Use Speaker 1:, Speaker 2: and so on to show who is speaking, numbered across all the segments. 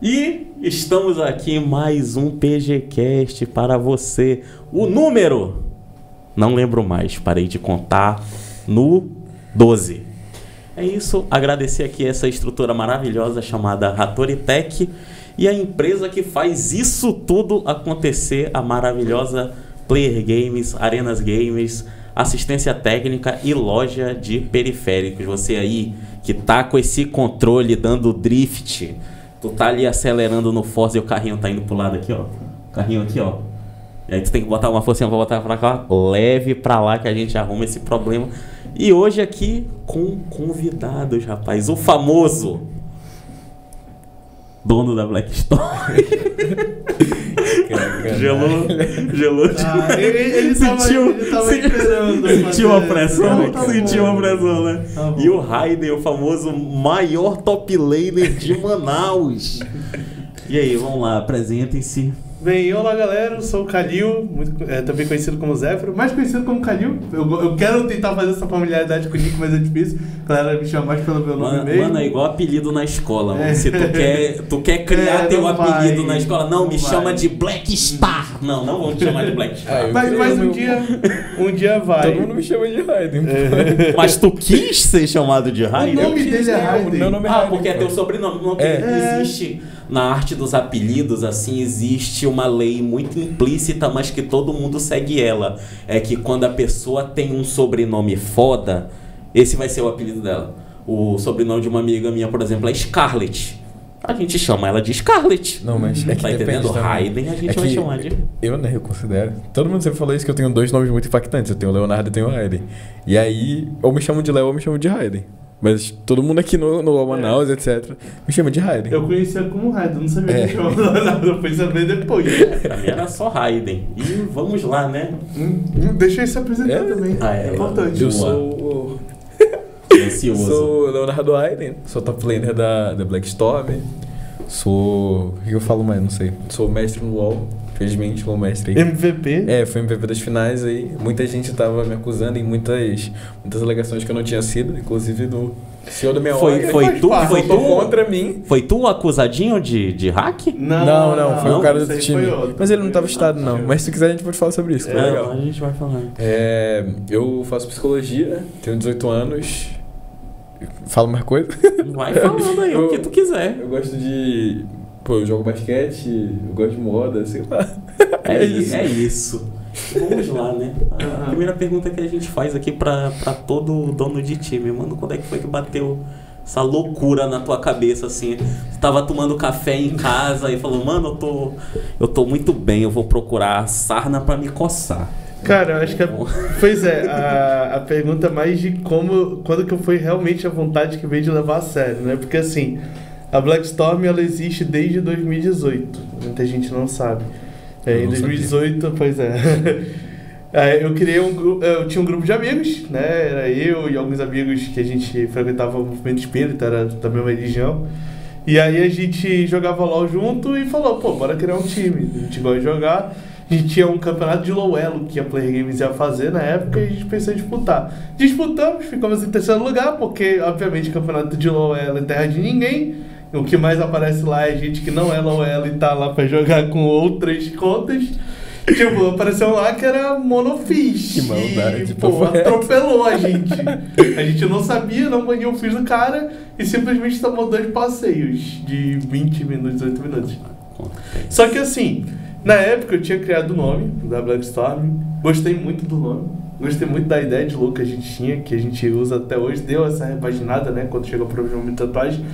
Speaker 1: E estamos aqui em mais um PGCast para você. O número, não lembro mais, parei de contar, no 12. É isso, agradecer aqui essa estrutura maravilhosa chamada Hattori Tech e a empresa que faz isso tudo acontecer, a maravilhosa Player Games, Arenas Games, assistência técnica e loja de periféricos. Você aí que tá com esse controle dando drift, tu tá ali acelerando no Forza e o carrinho tá indo pro lado aqui, ó. O carrinho aqui, ó. E aí tu tem que botar uma forcinha pra botar pra cá. Leve pra lá que a gente arruma esse problema. E hoje aqui com convidados, rapaz. O famoso dono da Black Store. Gelou.
Speaker 2: Ele tava esperando.
Speaker 1: Sentiu a pressão,
Speaker 2: Tá
Speaker 1: sentiu
Speaker 2: bom.
Speaker 1: a pressão, né?
Speaker 2: Tá bom.
Speaker 1: E o Raiden, o famoso maior top laner de Manaus. E aí, vamos lá, apresentem-se.
Speaker 2: Bem, olá galera, eu sou o Kalil, também conhecido como Zéfiro, mais conhecido como Kalil. Eu quero tentar fazer essa familiaridade com o Nick, mas é difícil. A galera me chama mais pelo meu nome mesmo.
Speaker 1: Mano, é igual apelido na escola, mano. Se tu quer criar teu
Speaker 2: não
Speaker 1: apelido
Speaker 2: vai.
Speaker 1: na escola, não, me
Speaker 2: Não
Speaker 1: chama
Speaker 2: vai.
Speaker 1: de Black Star. Não vamos te chamar de Black Star.
Speaker 2: Mas um dia vai.
Speaker 3: Todo mundo me chama de Raiden.
Speaker 1: Mas tu quis ser chamado de Raiden?
Speaker 2: O nome dele é Raiden.
Speaker 3: Meu nome é
Speaker 1: Ah,
Speaker 3: Raiden.
Speaker 1: porque é teu sobrenome. Não, existe, na arte dos apelidos, assim, existe uma lei muito implícita, mas que todo mundo segue ela. É que quando a pessoa tem um sobrenome foda, esse vai ser o apelido dela. O sobrenome de uma amiga minha, por exemplo, é Scarlett. A gente chama ela de Scarlett.
Speaker 3: Não, mas é que
Speaker 1: Tá
Speaker 3: depende
Speaker 1: entendendo?
Speaker 3: também.
Speaker 1: Raiden a gente vai chamar de...
Speaker 3: Eu, né, eu considero. Todo mundo sempre falou isso, que eu tenho dois nomes muito impactantes. Eu tenho o Leonardo e tenho o Raiden. E aí, ou me chamam de Léo ou me chamam de Raiden. Mas todo mundo aqui no Manaus, etc., me chama de Raiden.
Speaker 2: Eu conhecia como Raiden, não sabia que chamava nada, eu fui saber depois.
Speaker 1: Pra mim era só Raiden. E vamos lá, né?
Speaker 2: Deixa ele se apresentar também,
Speaker 1: É
Speaker 2: importante.
Speaker 3: Eu sou
Speaker 1: Ansioso.
Speaker 3: Sou o Leonardo Raiden, sou top laner da Black Storm. Sou... O que eu falo mais? Não sei. Sou mestre no LoL, felizmente, LoL mestre aí.
Speaker 2: MVP?
Speaker 3: Fui MVP das finais aí. Muita gente tava me acusando em muitas alegações que eu não tinha sido, inclusive do senhor da minha
Speaker 1: Foi tu?
Speaker 3: Foi contra mim.
Speaker 1: Foi tu o acusadinho de hack?
Speaker 3: Não, foi o cara do
Speaker 2: esse aí
Speaker 3: time.
Speaker 2: foi outro.
Speaker 3: Mas ele não tava estado, não. Mas se tu quiser, a gente pode falar sobre isso, que foi legal.
Speaker 1: A gente vai falar.
Speaker 3: Eu faço psicologia, tenho 18 anos. Falo mais coisa?
Speaker 1: Vai falando aí o que tu quiser.
Speaker 3: Eu gosto de... Pô, eu jogo basquete, eu gosto de moda, sei lá.
Speaker 1: É isso. Vamos lá, né? A primeira pergunta que a gente faz aqui pra todo dono de time. Mano, quando é que foi que bateu essa loucura na tua cabeça, assim? Você tava tomando café em casa e falou, mano, eu tô muito bem, eu vou procurar sarna pra me coçar.
Speaker 2: Cara, eu acho que pois é, a pergunta mais de quando que foi realmente a vontade que veio de levar a sério, né? Porque assim, a Black Storm ela existe desde 2018, muita gente não sabe. Em 2018, pois é. Eu criei eu tinha um grupo de amigos, né? Era eu e alguns amigos que a gente frequentava o movimento espírita, era da mesma religião. E aí a gente jogava LOL junto e falou, pô, bora criar um time. A gente gosta de jogar. A gente tinha um campeonato de low elo que a Player Games ia fazer na época e a gente pensou em disputar. Disputamos, ficamos em terceiro lugar, porque, obviamente, campeonato de low elo é terra de ninguém. O que mais aparece lá é gente que não é low elo e tá lá pra jogar com outras contas. Tipo, apareceu lá que era Monofish.
Speaker 3: Que maldade,
Speaker 2: E, pô, atropelou a gente. A gente não sabia, não baniu o fish do cara e simplesmente tomou 2 passeios de 20 minutos, 18 minutos. Só que assim... Na época eu tinha criado o nome da Black Storm, gostei muito do nome, gostei muito da ideia de look que a gente tinha, que a gente usa até hoje, deu essa repaginada, né, quando chegou o problema de tatuagem.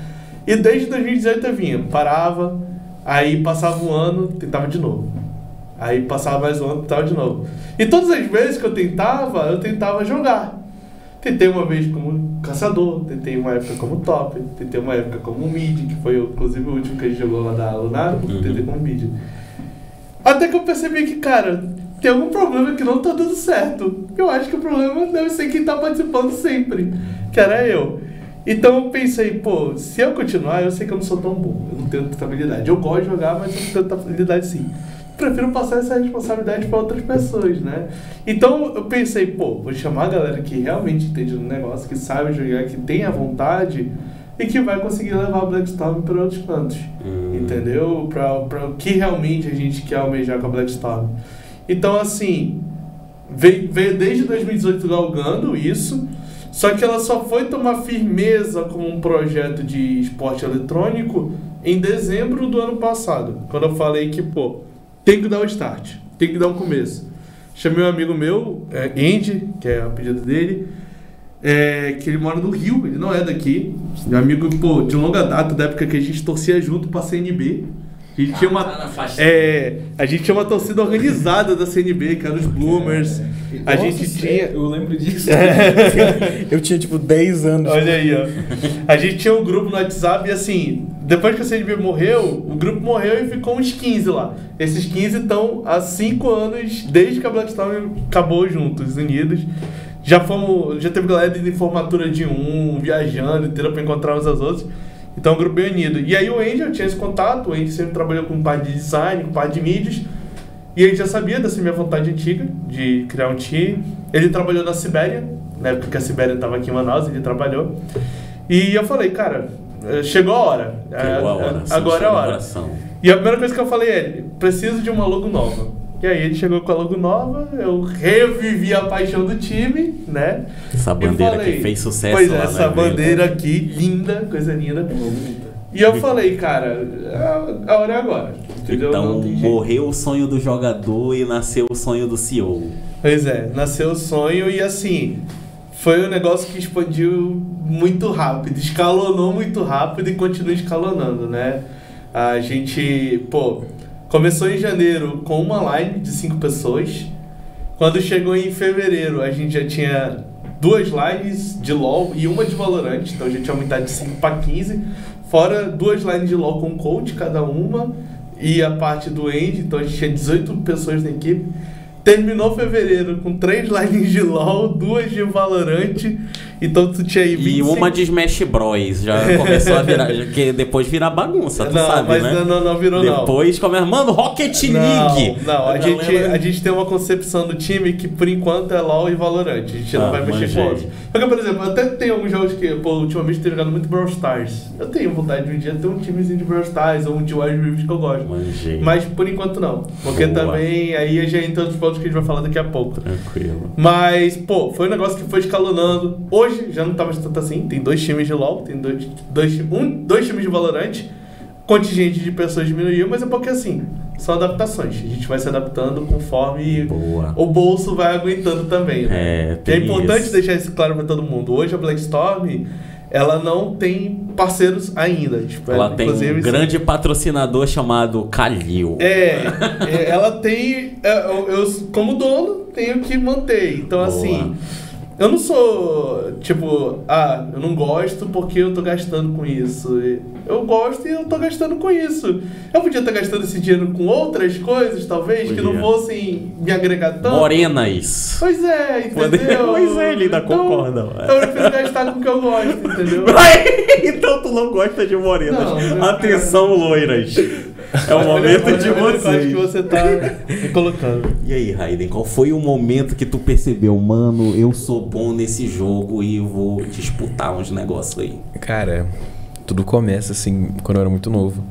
Speaker 2: E desde 2018 eu vinha, parava, aí passava um ano, tentava de novo. Aí passava mais um ano, tentava de novo. E todas as vezes que eu tentava jogar. Tentei uma vez como caçador, tentei uma época como top, tentei uma época como mid, que foi inclusive o último que a gente jogou lá da Lunar, tentei como mid. Até que eu percebi que, cara, tem algum problema que não tá dando certo. Eu acho que o problema deve ser quem tá participando sempre, que era eu. Então eu pensei, pô, se eu continuar, eu sei que eu não sou tão bom, eu não tenho tanta habilidade. Eu gosto de jogar, mas eu não tenho tanta habilidade sim. Prefiro passar essa responsabilidade para outras pessoas, né? Então eu pensei, pô, vou chamar a galera que realmente entende do negócio, que sabe jogar, que tem a vontade, e que vai conseguir levar a Blackstorm para outros cantos, entendeu? Para o que realmente a gente quer almejar com a Blackstorm. Então, assim, veio desde 2018 galgando isso, só que ela só foi tomar firmeza como um projeto de esporte eletrônico em dezembro do ano passado, quando eu falei que, pô, tem que dar o start, tem que dar um começo. Chamei um amigo meu, Andy, que é o apelido dele, que ele mora no Rio, ele não é daqui. Meu amigo, pô, de longa data, da época que a gente torcia junto pra CNB. A gente, a gente tinha uma torcida organizada da CNB, que era os Bloomers. A gente tinha...
Speaker 3: Eu lembro disso. Eu tinha, tipo, 10 anos.
Speaker 2: Olha aí, ó. A gente tinha um grupo no WhatsApp e, assim, depois que a CNB morreu, o grupo morreu e ficou uns 15 lá. Esses 15 estão há 5 anos, desde que a Blackstorm acabou juntos, unidos. Já teve galera de formatura de viajando, inteira pra encontrar uns aos outros. Então é um grupo bem unido. E aí o Andy, eu tinha esse contato, o Andy sempre trabalhou com parte de design, com parte de mídias. E ele já sabia dessa minha vontade antiga de criar um time. Ele trabalhou na Sibéria, na época que a Sibéria estava aqui em Manaus, ele trabalhou. E eu falei, cara, chegou a hora. Agora é a hora. E a primeira coisa que eu falei é, preciso de uma logo nova. E aí ele chegou com a logo nova, eu revivi a paixão do time, né?
Speaker 1: Essa bandeira que fez sucesso.
Speaker 2: Pois é,
Speaker 1: lá,
Speaker 2: essa bandeira aqui, linda, coisa linda. E eu falei, cara, a hora é agora. Entendeu?
Speaker 1: Então morreu o sonho do jogador e nasceu o sonho do CEO.
Speaker 2: Pois é, nasceu o sonho e assim, foi um negócio que expandiu muito rápido, escalonou muito rápido e continua escalonando, né? A gente, começou em janeiro com uma line de 5 pessoas. Quando chegou em fevereiro, a gente já tinha 2 lines de LoL e uma de Valorant. Então a gente tinha aumentado de 5 para 15. Fora 2 lines de LoL com coach, cada uma. E a parte do End, então a gente tinha 18 pessoas na equipe. Terminou fevereiro com 3 lines de LoL, 2 de Valorant. Então tu tinha aí 25...
Speaker 1: E uma de Smash Bros. Já começou a virar... que depois vira bagunça, tu sabe,
Speaker 2: mas
Speaker 1: né?
Speaker 2: Não virou,
Speaker 1: depois começa... Mano, Rocket League!
Speaker 2: Não, a gente tem uma concepção do time que por enquanto é LoL e Valorant. A gente não vai mexer com outros. Porque, por exemplo, até tem alguns jogos que, ultimamente tenho jogado muito Brawl Stars. Eu tenho vontade de um dia ter um timezinho de Brawl Stars ou um de Wild Rift que eu gosto. Mas por enquanto não. Porque também aí já entra outros pontos que a gente vai falar daqui a pouco.
Speaker 1: Tranquilo.
Speaker 2: Mas, foi um negócio que foi escalonando. Hoje já não tá mais tanto assim. Tem 2 times de LoL, tem 2 times de Valorant. Contingente de pessoas diminuiu, mas é porque assim, são adaptações. A gente vai se adaptando conforme o bolso vai aguentando também, né? É importante deixar isso claro para todo mundo. Hoje a Blackstorm, ela não tem parceiros ainda. Tipo,
Speaker 1: ela tem um grande patrocinador chamado Kalil.
Speaker 2: Ela tem... Eu, como dono, tenho que manter. Então, assim... Eu não sou, eu não gosto porque eu tô gastando com isso. Eu gosto e eu tô gastando com isso. Eu podia estar gastando esse dinheiro com outras coisas, talvez, que não fossem me agregar tanto.
Speaker 1: Morenas.
Speaker 2: Pois é, entendeu?
Speaker 1: Pois é, ele ainda concorda.
Speaker 2: Eu prefiro gastar com o que eu gosto, entendeu?
Speaker 1: Então tu não gosta de morenas.
Speaker 2: Não,
Speaker 1: atenção, loiras. É o momento de vocês.
Speaker 2: Que você tá me colocando.
Speaker 1: E aí, Raiden, qual foi o momento que tu percebeu, mano, eu sou bom nesse jogo e eu vou disputar uns negócios aí?
Speaker 3: Cara, tudo começa assim, quando eu era muito novo.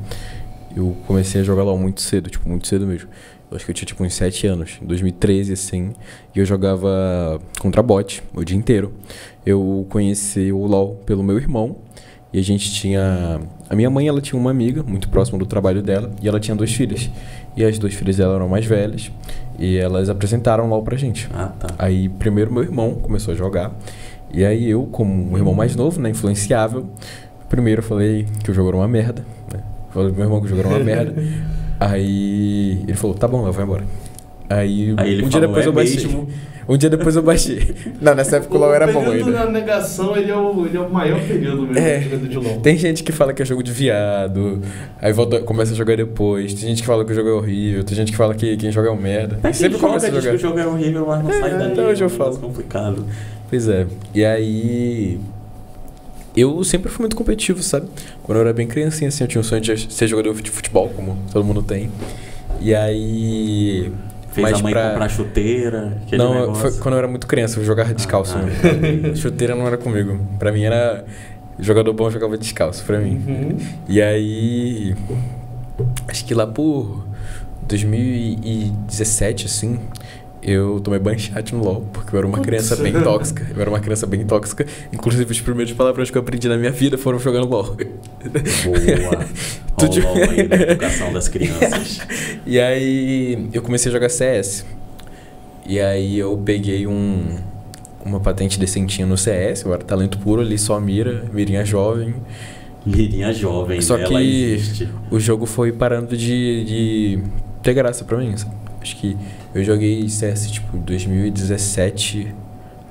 Speaker 3: Eu comecei a jogar LoL muito cedo, muito cedo mesmo. Eu acho que eu tinha uns 7 anos, em 2013 assim, e eu jogava contra bot o dia inteiro. Eu conheci o LoL pelo meu irmão. E a gente tinha... A minha mãe, ela tinha uma amiga muito próxima do trabalho dela. E ela tinha 2 filhas. E as 2 filhas dela eram mais velhas. E elas apresentaram LoL pra gente. Aí, primeiro, meu irmão começou a jogar. E aí eu, como um irmão mais novo, né, influenciável, primeiro eu falei que o jogo era uma merda. Né? Falei pro meu irmão que o jogo era uma merda. Aí ele falou, tá bom, eu vou embora. Aí
Speaker 1: ele
Speaker 3: um dia depois eu baixei. Um dia depois eu baixei. Não, nessa época o LoL era bom ainda.
Speaker 2: O período da negação, ele é o maior período mesmo de LoL.
Speaker 3: Tem gente que fala que é jogo de viado, aí começa a jogar depois. Tem gente que fala que o jogo é horrível, tem gente que fala que quem joga é um merda.
Speaker 1: Sempre começa a jogar. Que o jogo é horrível, mas não sai dali.
Speaker 3: Até hoje eu falo.
Speaker 1: É complicado.
Speaker 3: Pois é. E aí... Eu sempre fui muito competitivo, sabe? Quando eu era bem criancinha, assim, eu tinha um sonho de ser jogador de futebol, como todo mundo tem. E aí...
Speaker 1: Fez a mãe comprar chuteira?
Speaker 3: Não, foi quando eu era muito criança, eu jogava descalço. Chuteira não era comigo. Pra mim era Jogador bom jogava descalço pra mim. E aí, acho que lá por 2017, assim, eu tomei banchate no LoL, porque eu era uma criança bem tóxica. Inclusive, os primeiros palavrões que eu aprendi na minha vida foram jogando LoL.
Speaker 1: Boa. Olha o LoL aí na educação das crianças.
Speaker 3: E aí, eu comecei a jogar CS. E aí, eu peguei uma patente decentinha no CS. Eu era talento puro ali, só mirinha jovem.
Speaker 1: Mirinha jovem,
Speaker 3: só
Speaker 1: ela
Speaker 3: que
Speaker 1: existe.
Speaker 3: O jogo foi parando de ter graça pra mim, sabe? Acho que eu joguei CS, tipo, 2017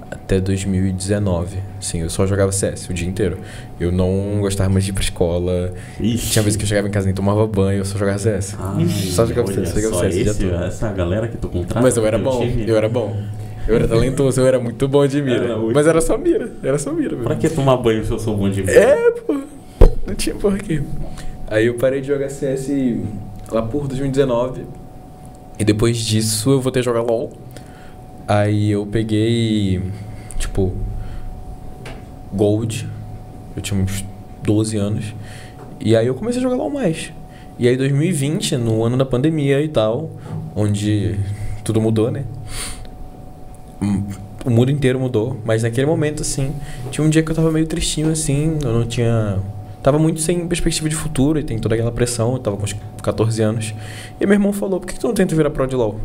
Speaker 3: até 2019. Sim, eu só jogava CS o dia inteiro. Eu não gostava mais de ir pra escola.
Speaker 1: Ixi.
Speaker 3: Tinha vezes que eu chegava em casa e nem tomava banho, eu só jogava CS. Só jogava CS,
Speaker 1: Essa galera que tu contrata.
Speaker 3: Mas eu era bom. Eu era talentoso, eu era muito bom de mira. Mas era só mira, velho.
Speaker 1: Pra que tomar banho se eu sou bom de mira?
Speaker 3: Pô. Não tinha porquê. Aí eu parei de jogar CS lá por 2019. E depois disso eu voltei a jogar LoL. Aí eu peguei, tipo, Gold. Eu tinha uns 12 anos. E aí eu comecei a jogar LoL mais. E aí 2020, no ano da pandemia e tal, onde tudo mudou, né? O mundo inteiro mudou. Mas naquele momento, assim, tinha um dia que eu tava meio tristinho, assim. Eu não tinha... Tava muito sem perspectiva de futuro e tem toda aquela pressão. Eu tava com uns 14 anos. E meu irmão falou, por que tu não tenta virar pro de LoL?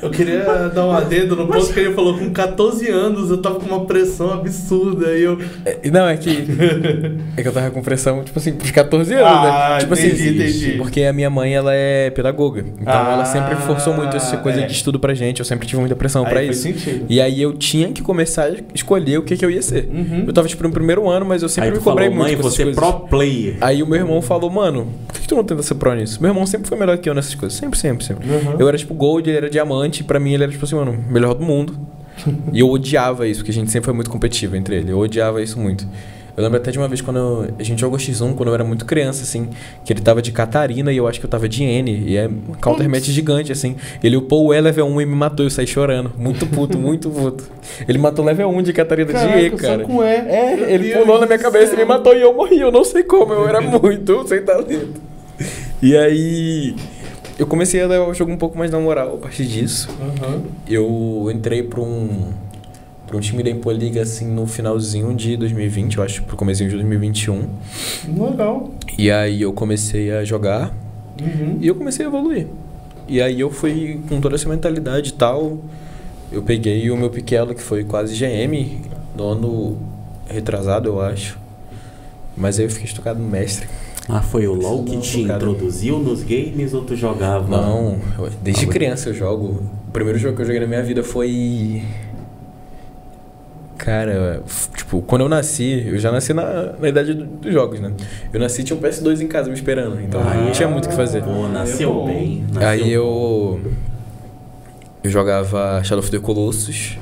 Speaker 2: Eu queria dar um adendo no ponto que ele falou, com 14 anos eu tava com uma pressão absurda e eu...
Speaker 3: Não, é que eu tava com pressão, tipo assim, pros 14 anos, né? Tipo
Speaker 2: entendi.
Speaker 3: Porque a minha mãe, ela é pedagoga. Então ela sempre forçou muito essa coisa de estudo pra gente. Eu sempre tive muita pressão pra isso.
Speaker 2: Sentido.
Speaker 3: E aí eu tinha que começar a escolher o que eu ia ser. Eu tava, tipo, no primeiro ano, mas eu sempre me cobrei muito
Speaker 1: mãe,
Speaker 3: com essas
Speaker 1: você
Speaker 3: coisas.
Speaker 1: pro player.
Speaker 3: Aí o meu irmão falou, mano, por que tu não tenta ser pro nisso? Meu irmão sempre foi melhor que eu nessas coisas. Sempre. Eu era, tipo, gold, ele era diamante. Pra mim, ele era, tipo assim, mano, melhor do mundo. E eu odiava isso, porque a gente sempre foi muito competitivo entre ele. Eu odiava isso muito. Eu lembro até de uma vez quando a gente jogou X1, quando eu era muito criança, assim, que ele tava de Catarina e eu acho que eu tava de N. E é um countermatch gigante, assim. Ele upou o E level 1 e me matou, eu saí chorando. Muito puto. Ele matou level 1 de Catarina de E, cara.
Speaker 2: Só com E.
Speaker 3: Ele pulou na minha cabeça e me matou e eu morri. Eu não sei como, eu era muito sem talento. E aí... eu comecei a levar o jogo um pouco mais na moral a partir disso. Eu entrei pra um time da Impoliga, assim, no finalzinho de 2020, eu acho, pro comecinho de 2021.
Speaker 2: Legal.
Speaker 3: E aí eu comecei a jogar e eu comecei a evoluir. E aí eu fui com toda essa mentalidade e tal. Eu peguei o meu Piquelo, que foi quase GM, no ano retrasado, eu acho. Mas aí eu fiquei estocado no mestre.
Speaker 1: Ah, foi o LoL que te introduziu nos games ou tu jogava?
Speaker 3: Não, desde criança eu jogo. O primeiro jogo que eu joguei na minha vida foi... Cara, tipo, quando eu nasci, eu já nasci na idade dos jogos, né? Eu nasci, tinha um PS2 em casa me esperando, então não tinha muito o que fazer.
Speaker 1: Pô, nasceu bem.
Speaker 3: Aí eu jogava Shadow of the Colossus,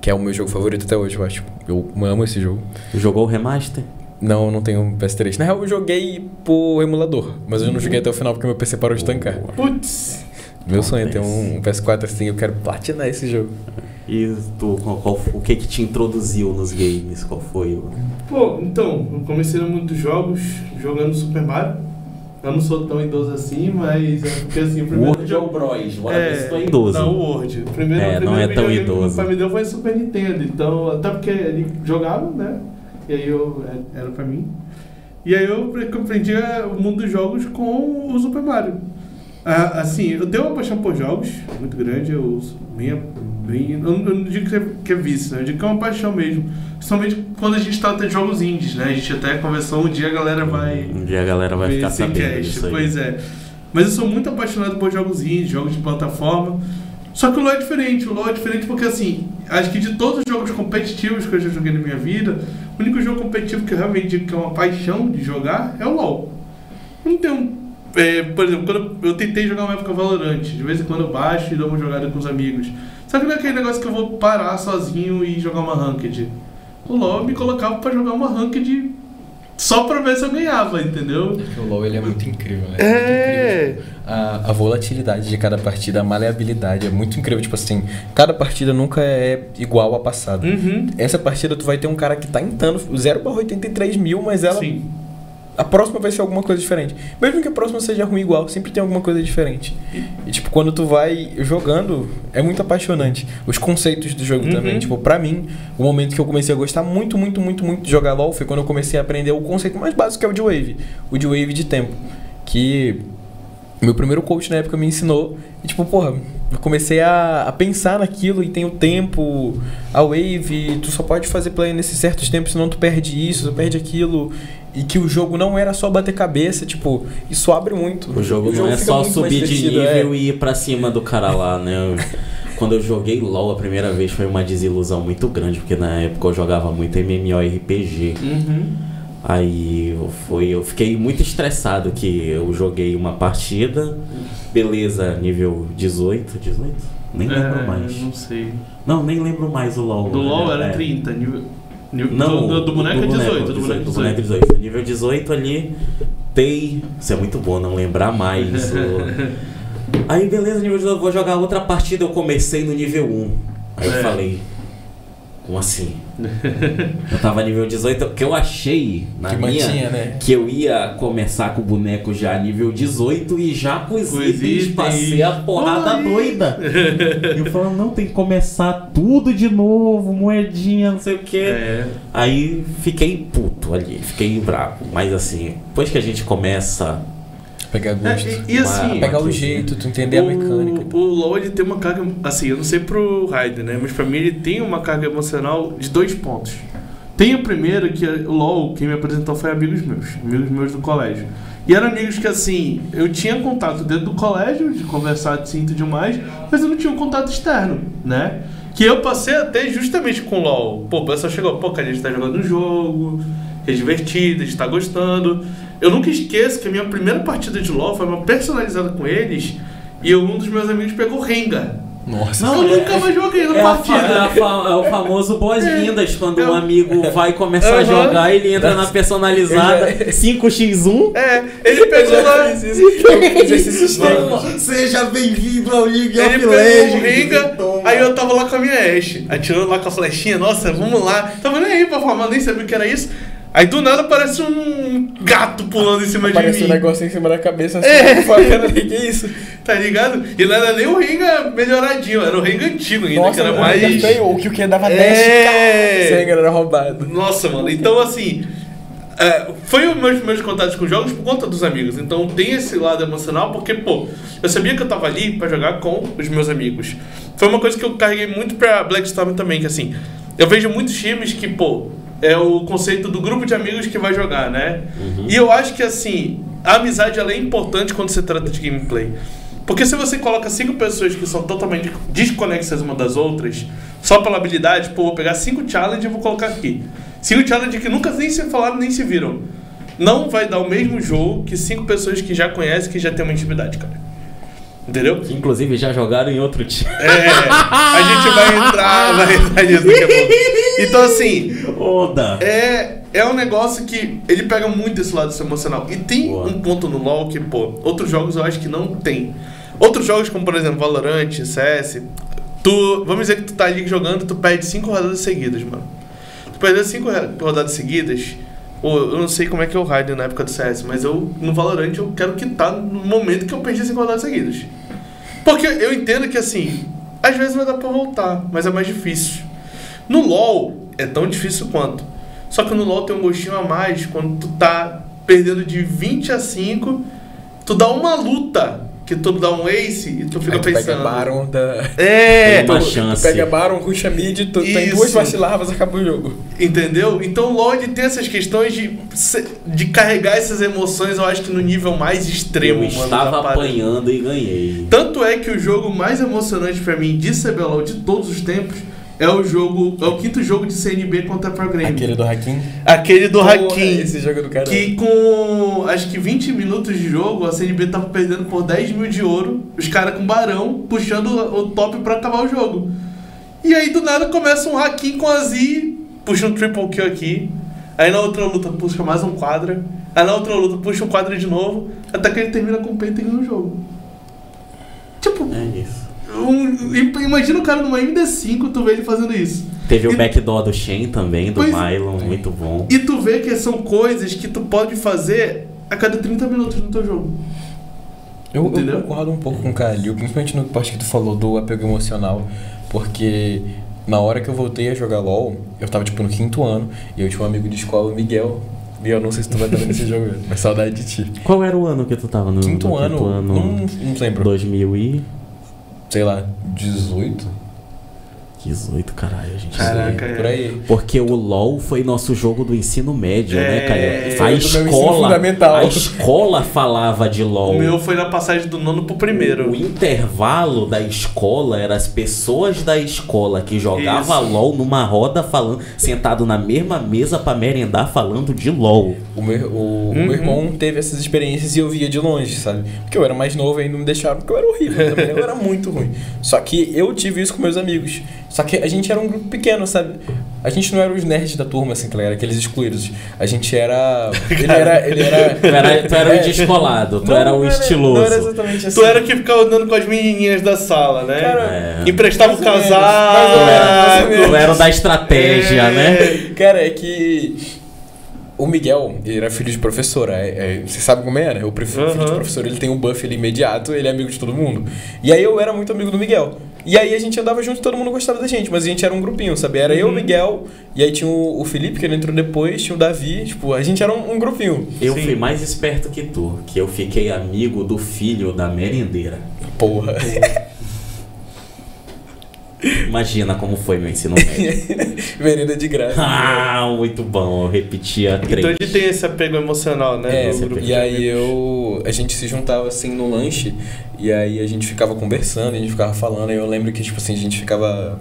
Speaker 3: que é o meu jogo favorito até hoje, eu acho. Eu amo esse jogo.
Speaker 1: Jogou o remaster?
Speaker 3: Não, não tenho PS3. Na real, eu joguei por emulador, mas eu não joguei até o final porque meu PC parou de tancar.
Speaker 2: Putz!
Speaker 3: Meu sonho é ter um PS4 assim, eu quero platinar esse jogo.
Speaker 1: E tu, o que te introduziu nos games? Qual foi o...
Speaker 2: Pô, então, eu comecei no mundo dos jogos jogando Super Mario. Eu não sou tão idoso assim, mas é porque assim, o primeiro...
Speaker 1: World ou Bros? Bora ver se tu é idoso.
Speaker 2: Não, o World. O primeiro
Speaker 1: não é tão idoso.
Speaker 2: Que meu pai me deu foi Super Nintendo, então, até porque ele jogava, né? E aí era pra mim. E aí eu compreendi o mundo dos jogos com o Super Mario. Assim, eu tenho uma paixão por jogos muito grande, eu não digo que é vício, né? Eu digo que é uma paixão mesmo. Principalmente quando a gente tá tendo jogos indies, né? A gente até conversou, um dia a galera vai
Speaker 1: ficar sabendo disso aí.
Speaker 2: Pois é. Mas eu sou muito apaixonado por jogos indies, jogos de plataforma. Só que o LoL é diferente. O LoL é diferente porque, assim, acho que de todos os jogos competitivos que eu já joguei na minha vida, o único jogo competitivo que eu realmente digo que é uma paixão de jogar é o LoL. Não tem por exemplo, quando eu tentei jogar uma época Valorant, de vez em quando eu baixo e dou uma jogada com os amigos. Só que não é aquele negócio que eu vou parar sozinho e jogar uma ranked. O LoL me colocava pra jogar uma ranked só pra ver se eu ganhava, entendeu?
Speaker 3: O LoL ele é muito incrível, né?
Speaker 2: É.
Speaker 3: Muito incrível. A volatilidade de cada partida, a maleabilidade é muito incrível. Tipo assim, cada partida nunca é igual à passada. Essa partida tu vai ter um cara que tá intando 0/83 mil, mas ela...
Speaker 2: Sim.
Speaker 3: A próxima vai ser alguma coisa diferente. Mesmo que a próxima seja ruim igual, sempre tem alguma coisa diferente. E tipo, quando tu vai jogando, é muito apaixonante. Os conceitos do jogo também. Tipo, pra mim, o momento que eu comecei a gostar muito de jogar LoL foi quando eu comecei a aprender o conceito mais básico, que é o de wave. O de wave de tempo. Que meu primeiro coach na época me ensinou. E tipo, porra, eu comecei a pensar naquilo e tem o tempo, a wave, tu só pode fazer play nesses certos tempos, senão tu perde isso, tu perde aquilo. E que o jogo não era só bater cabeça, tipo, isso abre muito.
Speaker 1: O jogo não é só subir de nível e ir pra cima do cara lá, né? Quando eu joguei LoL a primeira vez foi uma desilusão muito grande, porque na época eu jogava muito MMORPG. Aí eu fiquei muito estressado que eu joguei uma partida, beleza, nível 18? Nem lembro mais.
Speaker 2: Não sei.
Speaker 1: Não, nem lembro mais o LoL.
Speaker 2: Do LoL era 30, nível...
Speaker 1: Não,
Speaker 2: do boneco é 18. Do boneco
Speaker 1: é 18. Nível 18 ali, isso é muito bom não lembrar mais. Aí beleza, nível 18, vou jogar outra partida, eu comecei no nível 1. Aí eu falei, como assim? Eu tava nível 18, que eu achei que eu ia começar com o boneco já nível 18 e já com os itens passei a porrada doida. E eu falando, não, tem que começar tudo de novo, moedinha, não sei o que. Aí fiquei puto ali, fiquei bravo. Mas assim, depois que a gente começa...
Speaker 3: Pegar gosto.
Speaker 2: E assim,
Speaker 3: pegar o jeito, tu entender a mecânica.
Speaker 2: O LoL ele tem uma carga, assim, eu não sei pro Raiden, né? Mas pra mim ele tem uma carga emocional de 2 pontos. Tem o primeiro, que o LoL, quem me apresentou foi amigos meus do colégio. E eram amigos que, assim, eu tinha contato dentro do colégio, de conversar assim e tudo mais, mas eu não tinha um contato externo, né? Que eu passei até justamente com o LoL. Pô, o pessoal chegou, pô, cara, a gente tá jogando um jogo, é divertido, a gente tá gostando. Eu nunca esqueço que a minha primeira partida de LoL foi uma personalizada com eles e um dos meus amigos pegou Rengar.
Speaker 3: Nossa.
Speaker 2: Não, eu nunca mais joguei na partida.
Speaker 1: É o famoso boas-vindas, quando um amigo vai começar a jogar, ele entra na personalizada 5x1.
Speaker 2: Ele pegou lá.
Speaker 1: Seja bem-vindo ao League of
Speaker 2: Legends. Ele pegou o Rengar, aí eu tava lá com a minha Ashe, atirando lá com a flechinha, nossa, vamos lá. Tava nem aí pra formar, nem sabia o que era isso. Aí do nada aparece um gato pulando em cima de mim.
Speaker 3: Aparece um negócio em cima da cabeça assim, que isso?
Speaker 2: Tá ligado? E não era nem o Rengar melhoradinho, era o Rengar antigo ainda,
Speaker 3: nossa,
Speaker 2: que era mais...
Speaker 3: o que dava dash, esse Rengar era roubado.
Speaker 2: Nossa, mano, então assim... foi os meus primeiros contatos com jogos por conta dos amigos. Então tem esse lado emocional, porque, pô, eu sabia que eu tava ali pra jogar com os meus amigos. Foi uma coisa que eu carreguei muito pra Blackstorm também, que assim... Eu vejo muitos times que, pô... É o conceito do grupo de amigos que vai jogar, né? E eu acho que, assim, a amizade ela é importante quando se trata de gameplay. Porque se você coloca 5 pessoas que são totalmente desconexas uma das outras, só pela habilidade, pô, vou pegar 5 challenge e vou colocar aqui. 5 challenge que nunca nem se falaram, nem se viram. Não vai dar o mesmo jogo que 5 pessoas que já conhecem, que já tem uma intimidade, cara. Entendeu?
Speaker 1: Que inclusive já jogaram em outro time.
Speaker 2: A gente vai entrar nisso daqui a pouco. Então assim, é um negócio que ele pega muito esse lado emocional. E tem um ponto no LoL que, pô, outros jogos eu acho que não tem. Outros jogos como, por exemplo, Valorant, CS, vamos dizer que tu tá ali jogando, tu perde 5 rodadas seguidas, mano. Tu perdeu 5 rodadas seguidas, eu não sei como é que é o Raiden na época do CS, mas no Valorant eu quero quitar no momento que eu perdi 5 rodadas seguidas. Porque eu entendo que, assim, às vezes vai dar pra voltar, mas é mais difícil. No LoL é tão difícil quanto. Só que no LoL tem um gostinho a mais quando tu tá perdendo de 20-5, tu dá uma luta, que tu dá um ace e tu fica pensando...
Speaker 3: Pega Baron
Speaker 1: tem uma chance.
Speaker 3: Tu pega Baron, ruxa mid, tu tem 2 vacilavas, acaba o jogo.
Speaker 2: Entendeu? Então o LoL tem essas questões de carregar essas emoções, eu acho que no nível mais extremo.
Speaker 1: Eu estava apanhando e ganhei.
Speaker 2: Tanto é que o jogo mais emocionante pra mim de CBLOL de todos os tempos é o 5º jogo de CNB contra a Pro Game.
Speaker 3: Aquele do Hakim?
Speaker 2: Aquele do Hakim.
Speaker 3: Esse jogo do caralho.
Speaker 2: Que com, acho que 20 minutos de jogo, a CNB tava perdendo por 10 mil de ouro, os caras com barão, puxando o top pra acabar o jogo. E aí do nada começa um Hakim com a Z, puxa um triple kill aqui. Aí na outra luta puxa mais um quadra. Aí na outra luta puxa um quadra de novo. Até que ele termina com o peito no jogo. Tipo...
Speaker 1: É isso.
Speaker 2: Imagina o cara numa MD5, tu vê ele fazendo isso.
Speaker 1: Teve o backdoor do Shen também, do Mylon, muito bom.
Speaker 2: E tu vê que são coisas que tu pode fazer a cada 30 minutos no teu jogo.
Speaker 3: Eu concordo um pouco com o Calil, principalmente no parte que tu falou do apego emocional, porque na hora que eu voltei a jogar LoL, eu tava tipo no 5º ano, e eu tinha um amigo de escola, o Miguel. E eu não sei se tu vai estar nesse jogo, mas saudade de ti.
Speaker 1: Qual era o ano que tu tava no
Speaker 3: 5º ano? Não lembro.
Speaker 1: 2000 e...
Speaker 3: sei lá, 18?
Speaker 1: 18, caralho, a gente.
Speaker 2: Caraca,
Speaker 3: por aí.
Speaker 1: Porque o LoL foi nosso jogo do ensino médio, né, cara? A escola falava de LoL.
Speaker 2: O meu foi na passagem do 9º pro 1º.
Speaker 1: O intervalo da escola era as pessoas da escola que jogavam LoL numa roda falando, sentado na mesma mesa pra merendar falando de LoL.
Speaker 3: O meu irmão teve essas experiências e eu via de longe, sabe? Porque eu era mais novo e não me deixaram, porque eu era horrível também, eu era muito ruim. Só que eu tive isso com meus amigos. Só que a gente era um grupo pequeno, sabe? A gente não era os nerds da turma, assim, tá ligado? Aqueles excluídos. A gente era... Ele era...
Speaker 1: Tu era o descolado, tu era o estiloso.
Speaker 3: Não era exatamente assim.
Speaker 2: Tu era que ficava andando com as menininhas da sala, né?
Speaker 3: Cara,
Speaker 2: emprestava o casaco.
Speaker 1: Tu era o da estratégia, né?
Speaker 3: Cara, é que... O Miguel, ele era filho de professora, você sabe como era? O filho de professor, ele tem um buff ali imediato, ele é amigo de todo mundo. E aí eu era muito amigo do Miguel. E aí a gente andava junto e todo mundo gostava da gente, mas a gente era um grupinho, sabe? Era eu, o Miguel, e aí tinha o Felipe, que ele entrou depois, tinha o Davi, tipo, a gente era um grupinho.
Speaker 1: Eu fui mais esperto que tu, que eu fiquei amigo do filho da merendeira.
Speaker 3: Porra.
Speaker 1: Imagina como foi meu ensino médio.
Speaker 3: Merenda de graça.
Speaker 1: Ah, muito bom. Eu repetia 3.
Speaker 2: Então a gente tem esse apego emocional, né?
Speaker 3: E aí a gente se juntava assim no lanche, e aí a gente ficava conversando, a gente ficava falando, e eu lembro que tipo assim, a gente ficava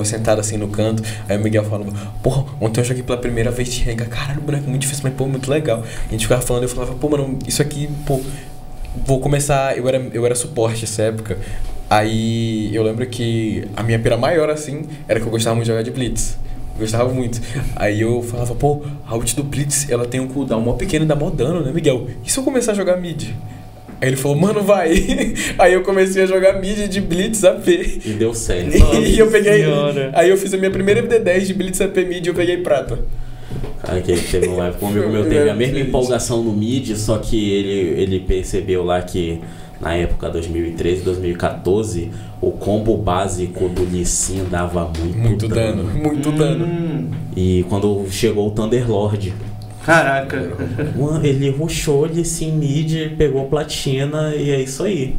Speaker 3: sentado assim no canto, aí o Miguel falava, porra, ontem eu joguei pela primeira vez de Rengar, caralho, boneco muito difícil, mas pô, muito legal. A gente ficava falando, eu falava, pô, mano, isso aqui, pô, vou começar, eu era suporte nessa época. Aí eu lembro que a minha pira maior assim era que eu gostava muito de jogar de Blitz. Eu gostava muito. Aí eu falava, pô, a ult do Blitz ela tem um cooldown mó pequeno e dá mó dano, né, Miguel? E se eu começar a jogar mid? Aí ele falou, mano, vai. Aí eu comecei a jogar mid de Blitz AP.
Speaker 1: E deu certo.
Speaker 3: E eu peguei. Aí eu fiz a minha primeira MD10 de Blitz AP mid e eu peguei prata.
Speaker 1: Cara, que teve um amigo meu teve a mesma empolgação no mid, só que ele percebeu lá que na época 2013, 2014, o combo básico do Lee Sin dava muito dano.
Speaker 3: Muito dano.
Speaker 1: E quando chegou o Thunderlord,
Speaker 2: caraca,
Speaker 1: ele rushou Lee Sin mid, pegou platina e é isso aí.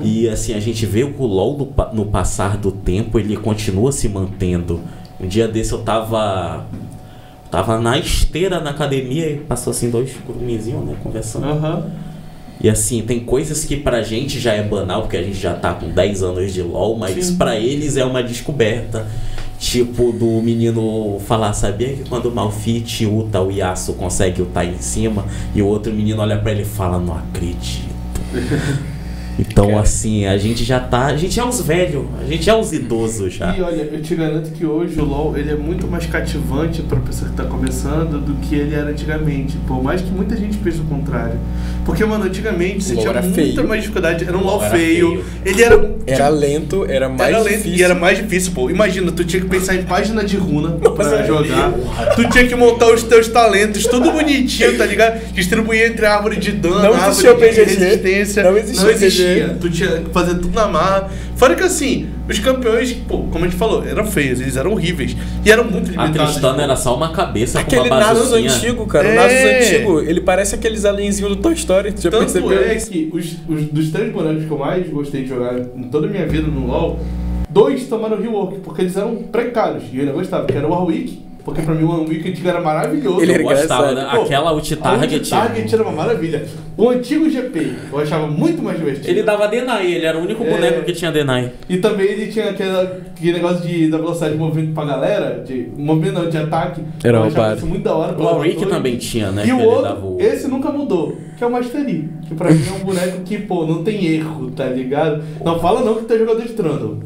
Speaker 1: E assim, a gente vê que o LoL no passar do tempo, ele continua se mantendo. Um dia desse eu tava na esteira na academia e passou assim 2 grumezinhos, né, conversando. E assim, tem coisas que pra gente já é banal, porque a gente já tá com 10 anos de LoL, mas pra eles é uma descoberta. Tipo, do menino falar, sabia que quando o Malphite ulta, o Yasuo consegue ultar em cima, e o outro menino olha pra ele e fala, não acredito. Então, assim, a gente é os velhos, a gente é os idosos já.
Speaker 2: E olha, eu te garanto que hoje o LoL ele é muito mais cativante pra pessoa que tá começando do que ele era antigamente. Por mais que muita gente pense o contrário. Porque, mano, antigamente você tinha muita mais dificuldade. Era um LoL feio. Ele era
Speaker 3: lento, era mais difícil.
Speaker 2: E era mais difícil, pô. Imagina, tu tinha que pensar em página de runa pra jogar. Tu tinha que montar os teus talentos, tudo bonitinho, tá ligado? Distribuir entre árvore de dano,
Speaker 3: não
Speaker 2: existia
Speaker 3: árvore de
Speaker 2: resistência.
Speaker 3: Não existia.
Speaker 2: Tu tinha que fazer tudo na marra. Fora que assim, os campeões, pô, como a gente falou, eram feios, eles eram horríveis. E eram muito limitados.
Speaker 1: A Tristana era só uma cabeça
Speaker 3: aquele
Speaker 1: com uma bazuzinha.
Speaker 3: Nasus antigo, cara. O Nasus antigo, ele parece aqueles alienzinhos do Toy Story. Já
Speaker 2: tanto
Speaker 3: percebeu
Speaker 2: é
Speaker 3: isso?
Speaker 2: Que dos 3 bonecos que eu mais gostei de jogar em toda a minha vida no LoL, 2 tomaram rework, porque eles eram precários. E eu ainda gostava, que era o Warwick. Porque pra mim o Warwick antigo era maravilhoso.
Speaker 3: Ele
Speaker 1: eu gostava, né? Aquela ult target.
Speaker 2: Era uma maravilha. O antigo GP eu achava muito mais divertido.
Speaker 1: Ele dava deny, ele era o único boneco que tinha deny.
Speaker 2: E também ele tinha aquele negócio da velocidade de movimento pra galera, de ataque.
Speaker 3: Era
Speaker 2: eu achava isso muito da hora.
Speaker 1: O Warwick também tinha, né?
Speaker 2: E o outro, esse nunca mudou, que é o Master Yi. Que pra mim é um boneco que, pô, não tem erro, tá ligado? Não fala não que tu é jogador de Trundle.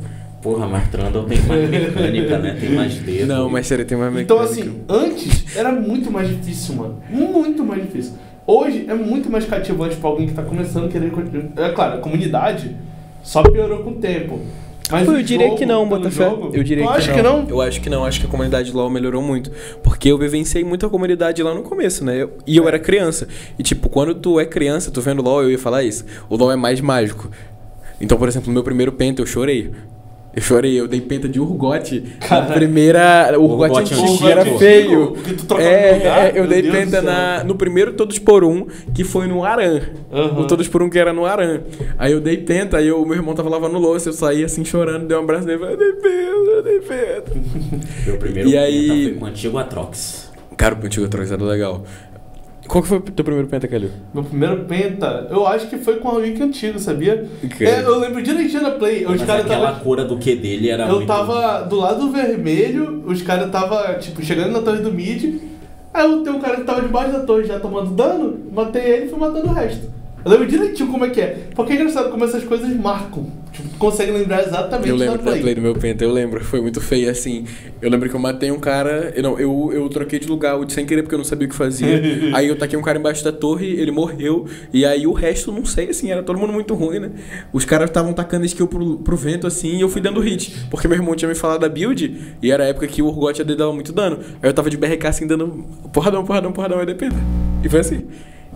Speaker 1: Porra, mas Trundle tem mais mecânica, né? Tem mais dedo.
Speaker 3: Não, mas sério, tem mais mecânica.
Speaker 2: Então, assim, antes era muito mais difícil, mano. Muito mais difícil. Hoje é muito mais cativante pra alguém que tá começando a querer... É claro, a comunidade só piorou com o tempo. Mas
Speaker 3: eu diria que não, Botafé. Eu diria
Speaker 2: que não.
Speaker 3: Eu acho que não. Acho que a comunidade LoL melhorou muito. Porque eu vivenciei muito a comunidade lá no começo, né? Eu era criança. E, tipo, quando tu é criança, tu vendo LoL, eu ia falar isso. O LoL é mais mágico. Então, por exemplo, no meu primeiro penta, eu chorei. Eu dei penta de Urgot. A primeira. O Urgot antigo que era feio. Eu dei penta no primeiro Todos por Um, que foi no Aran. O Todos por Um que era no Aran. Aí eu dei penta, aí meu irmão tava lavando louça, eu saí assim chorando, dei um abraço nele e falei, eu dei penta.
Speaker 1: Meu primeiro penta foi com o antigo Atrox.
Speaker 3: Cara, o antigo Atrox era legal. Qual que foi o teu primeiro penta, Calil?
Speaker 2: Meu primeiro penta, eu acho que foi com o Wiki antigo, sabia? Eu lembro direitinho da play. Os
Speaker 1: cara aquela cura do Q dele era
Speaker 2: muito... Eu tava do lado vermelho, os caras tava, tipo, chegando na torre do mid. Aí tem um cara que tava debaixo da torre já tomando dano, matei ele e fui matando o resto. Eu lembro direitinho como é que é. Porque é engraçado como essas coisas marcam. Tipo, tu consegue lembrar exatamente
Speaker 3: da play. Eu lembro da play do meu penta, eu lembro. Foi muito feio, assim. Eu lembro que eu matei um cara... Eu troquei de lugar sem querer, porque eu não sabia o que fazia. Aí eu taquei um cara embaixo da torre, ele morreu. E aí o resto, não sei, assim, era todo mundo muito ruim, né? Os caras estavam tacando skill pro vento, assim, e eu fui dando hit. Porque meu irmão tinha me falado da build, e era a época que o Urgot dava muito dano. Aí eu tava de BRK, assim, dando porradão, aí depende. E foi assim.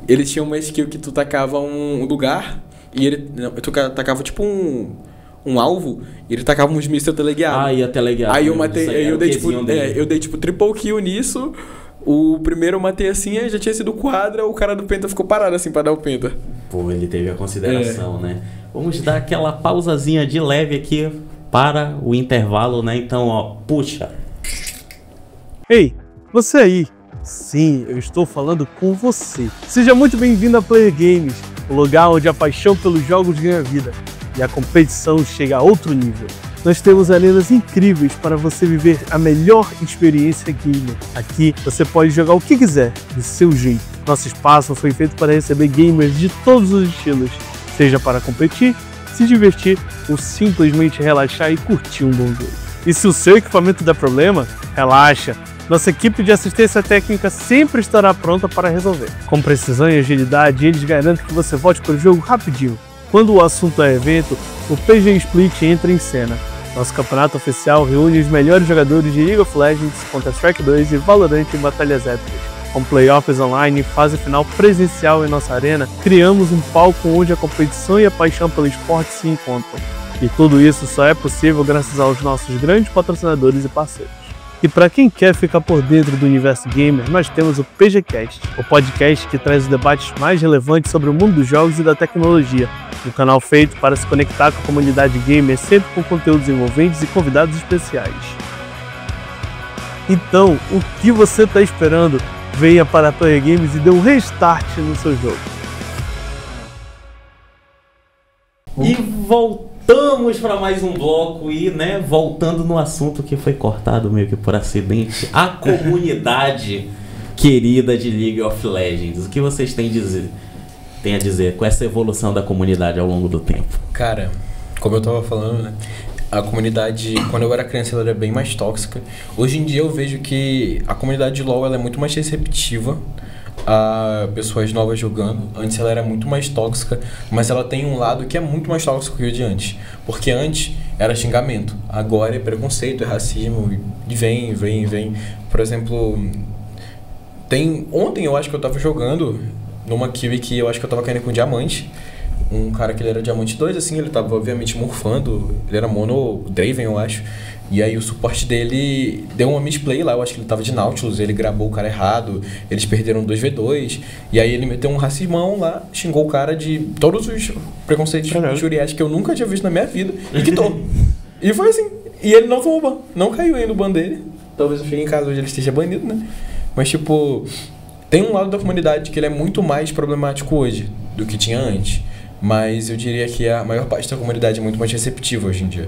Speaker 3: Eles tinham uma skill que tu tacava um lugar e tu tacava tipo um alvo e ele tacava uns mísseis teleguiados.
Speaker 1: Ah, ia teleguiado.
Speaker 3: Aí eu matei, aí eu dei tipo triple kill nisso. O primeiro eu matei assim, aí já tinha sido quadra, o cara do penta ficou parado assim pra dar o penta.
Speaker 1: Pô, ele teve a consideração, né? Vamos dar aquela pausazinha de leve aqui para o intervalo, né? Então, ó, puxa.
Speaker 4: Ei, você aí. Sim, eu estou falando com você. Seja muito bem-vindo a Player Games, o lugar onde a paixão pelos jogos ganha vida e a competição chega a outro nível. Nós temos arenas incríveis para você viver a melhor experiência gamer. Aqui você pode jogar o que quiser, do seu jeito. Nosso espaço foi feito para receber gamers de todos os estilos, seja para competir, se divertir ou simplesmente relaxar e curtir um bom jogo. E se o seu equipamento der problema, relaxa. Nossa equipe de assistência técnica sempre estará pronta para resolver. Com precisão e agilidade, eles garantem que você volte para o jogo rapidinho. Quando o assunto é evento, o PG Split entra em cena. Nosso campeonato oficial reúne os melhores jogadores de League of Legends, Counter-Strike 2 e Valorant em batalhas épicas. Com playoffs online e fase final presencial em nossa arena, criamos um palco onde a competição e a paixão pelo esporte se encontram. E tudo isso só é possível graças aos nossos grandes patrocinadores e parceiros. E para quem quer ficar por dentro do universo gamer, nós temos o PGCast, o podcast que traz os debates mais relevantes sobre o mundo dos jogos e da tecnologia. Um canal feito para se conectar com a comunidade gamer, sempre com conteúdos envolventes e convidados especiais. Então, o que você está esperando? Venha para a Player Games e dê um restart no seu jogo.
Speaker 1: E voltamos para mais um bloco e, né, voltando no assunto que foi cortado meio que por acidente, a comunidade querida de League of Legends. O que vocês têm a dizer com essa evolução da comunidade ao longo do tempo?
Speaker 3: Cara, como eu tava falando, né, a comunidade, quando eu era criança, ela era bem mais tóxica. Hoje em dia eu vejo que a comunidade de LoL ela é muito mais receptiva a pessoas novas jogando. Antes ela era muito mais tóxica, mas ela tem um lado que é muito mais tóxico que o de antes. Porque antes era xingamento, agora é preconceito, é racismo, e vem. Por exemplo, ontem eu acho que eu tava jogando numa kill que eu acho que eu tava caindo com diamante. Um cara que ele era diamante 2, assim, ele tava obviamente morfando, ele era mono Draven, eu acho. E aí o suporte dele deu uma misplay lá, eu acho que ele tava de Nautilus, ele grabou o cara errado, eles perderam 2v2, e aí ele meteu um racismão lá, xingou o cara de todos os preconceitos injuriais que eu nunca tinha visto na minha vida, e quitou. E foi assim, e ele não tomou ban, não caiu ainda o ban dele, talvez eu chegue em casa hoje ele esteja banido, né? Mas tipo, tem um lado da comunidade que ele é muito mais problemático hoje do que tinha antes, mas eu diria que a maior parte da comunidade é muito mais receptiva hoje em dia.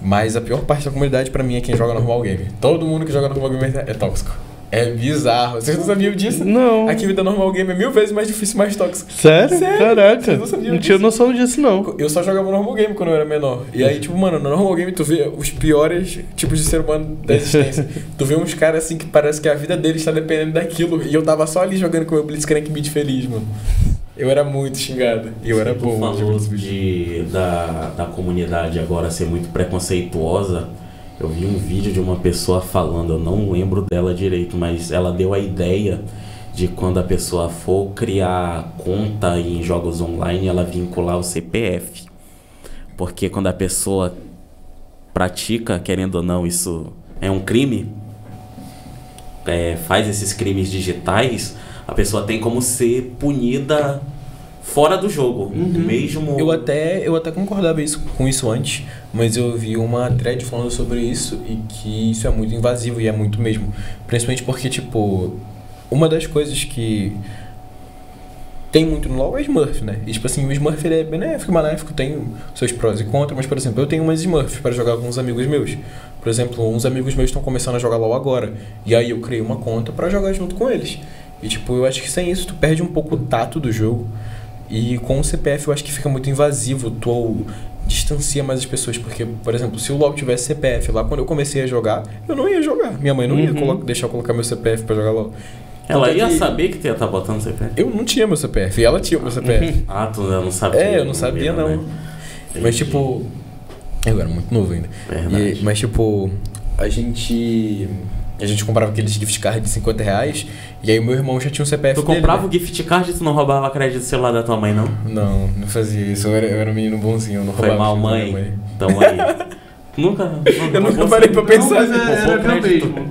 Speaker 3: Mas a pior parte da comunidade pra mim é quem joga normal game. Todo mundo que joga normal game é tóxico. É bizarro. Vocês não sabiam disso?
Speaker 2: Não.
Speaker 3: Aqui vida normal game é 1000 vezes mais difícil e mais tóxico.
Speaker 2: Sério? Caraca.
Speaker 3: Vocês não sabiam
Speaker 2: Não tinha
Speaker 3: disso?
Speaker 2: noção disso, não.
Speaker 3: Eu só jogava normal game quando eu era menor. E aí, tipo, mano, no normal game tu vê os piores tipos de ser humano da existência. Tu vê uns caras assim que parece que a vida deles tá dependendo daquilo. E eu tava só ali jogando com o meu Blitzcrank Mid feliz, mano. Eu era muito xingado. E eu era bom.
Speaker 1: Tu falou da comunidade agora ser muito preconceituosa. Eu vi um vídeo de uma pessoa falando, eu não lembro dela direito, mas ela deu a ideia de quando a pessoa for criar conta em jogos online, ela vincular o CPF. Porque quando a pessoa pratica, querendo ou não, isso é um crime, faz esses crimes digitais, a pessoa tem como ser punida fora do jogo, mesmo...
Speaker 3: Eu até concordava com isso antes, mas eu vi uma thread falando sobre isso e que isso é muito invasivo e é muito mesmo. Principalmente porque, tipo, uma das coisas que tem muito no LoL é Smurf, né? E, tipo assim, o Smurf ele é benéfico e maléfico, tem seus prós e contras, mas, por exemplo, eu tenho umas Smurfs para jogar com uns amigos meus. Por exemplo, uns amigos meus estão começando a jogar LoL agora, e aí eu criei uma conta para jogar junto com eles. E, tipo, eu acho que sem isso tu perde um pouco o tato do jogo. E com o CPF eu acho que fica muito invasivo, tu distancia mais as pessoas, porque, por exemplo, se o LoL tivesse CPF lá, quando eu comecei a jogar, eu não ia jogar. Minha mãe não ia deixar eu colocar meu CPF pra jogar LoL.
Speaker 1: Ela ia saber que tu ia estar botando CPF?
Speaker 3: Eu não tinha meu CPF, e ela tinha meu CPF.
Speaker 1: Ah, tu não sabia?
Speaker 3: Eu não sabia não. Né? Mas tipo, eu era muito novo ainda. Mas tipo, a gente comprava aqueles gift cards de R$50, e aí o meu irmão já tinha um CPF
Speaker 1: dele. Tu comprava o gift card e tu não roubava crédito do celular da tua mãe, não?
Speaker 3: Não fazia isso. Eu era um menino bonzinho, eu não roubava.
Speaker 1: Foi mal, mãe? Então aí... Eu
Speaker 3: nunca parei pra pensar.
Speaker 2: Não, mas era meu mesmo, eu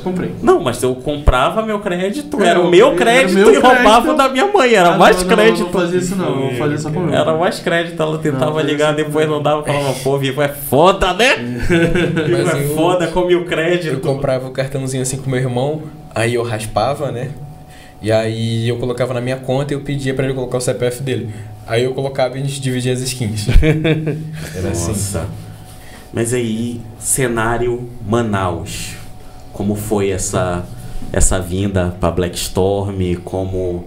Speaker 2: comprei.
Speaker 1: Não, mas eu comprava meu crédito, era o meu crédito e roubava da minha mãe, era mais crédito.
Speaker 2: Não fazia isso não, vou fazer só comigo.
Speaker 1: Era mais crédito, ela tentava ligar, depois não dava, falava, pô, Vivo é foda, né? Vivo é foda, come o crédito.
Speaker 3: Eu comprava o cartãozinho assim com meu irmão, aí eu raspava, né? E aí eu colocava na minha conta e eu pedia pra ele colocar o CPF dele. Aí eu colocava e a gente dividia as skins. Era
Speaker 1: Nossa.
Speaker 3: assim.
Speaker 1: Mas aí, cenário Manaus. Como foi essa vinda pra Blackstorm? Como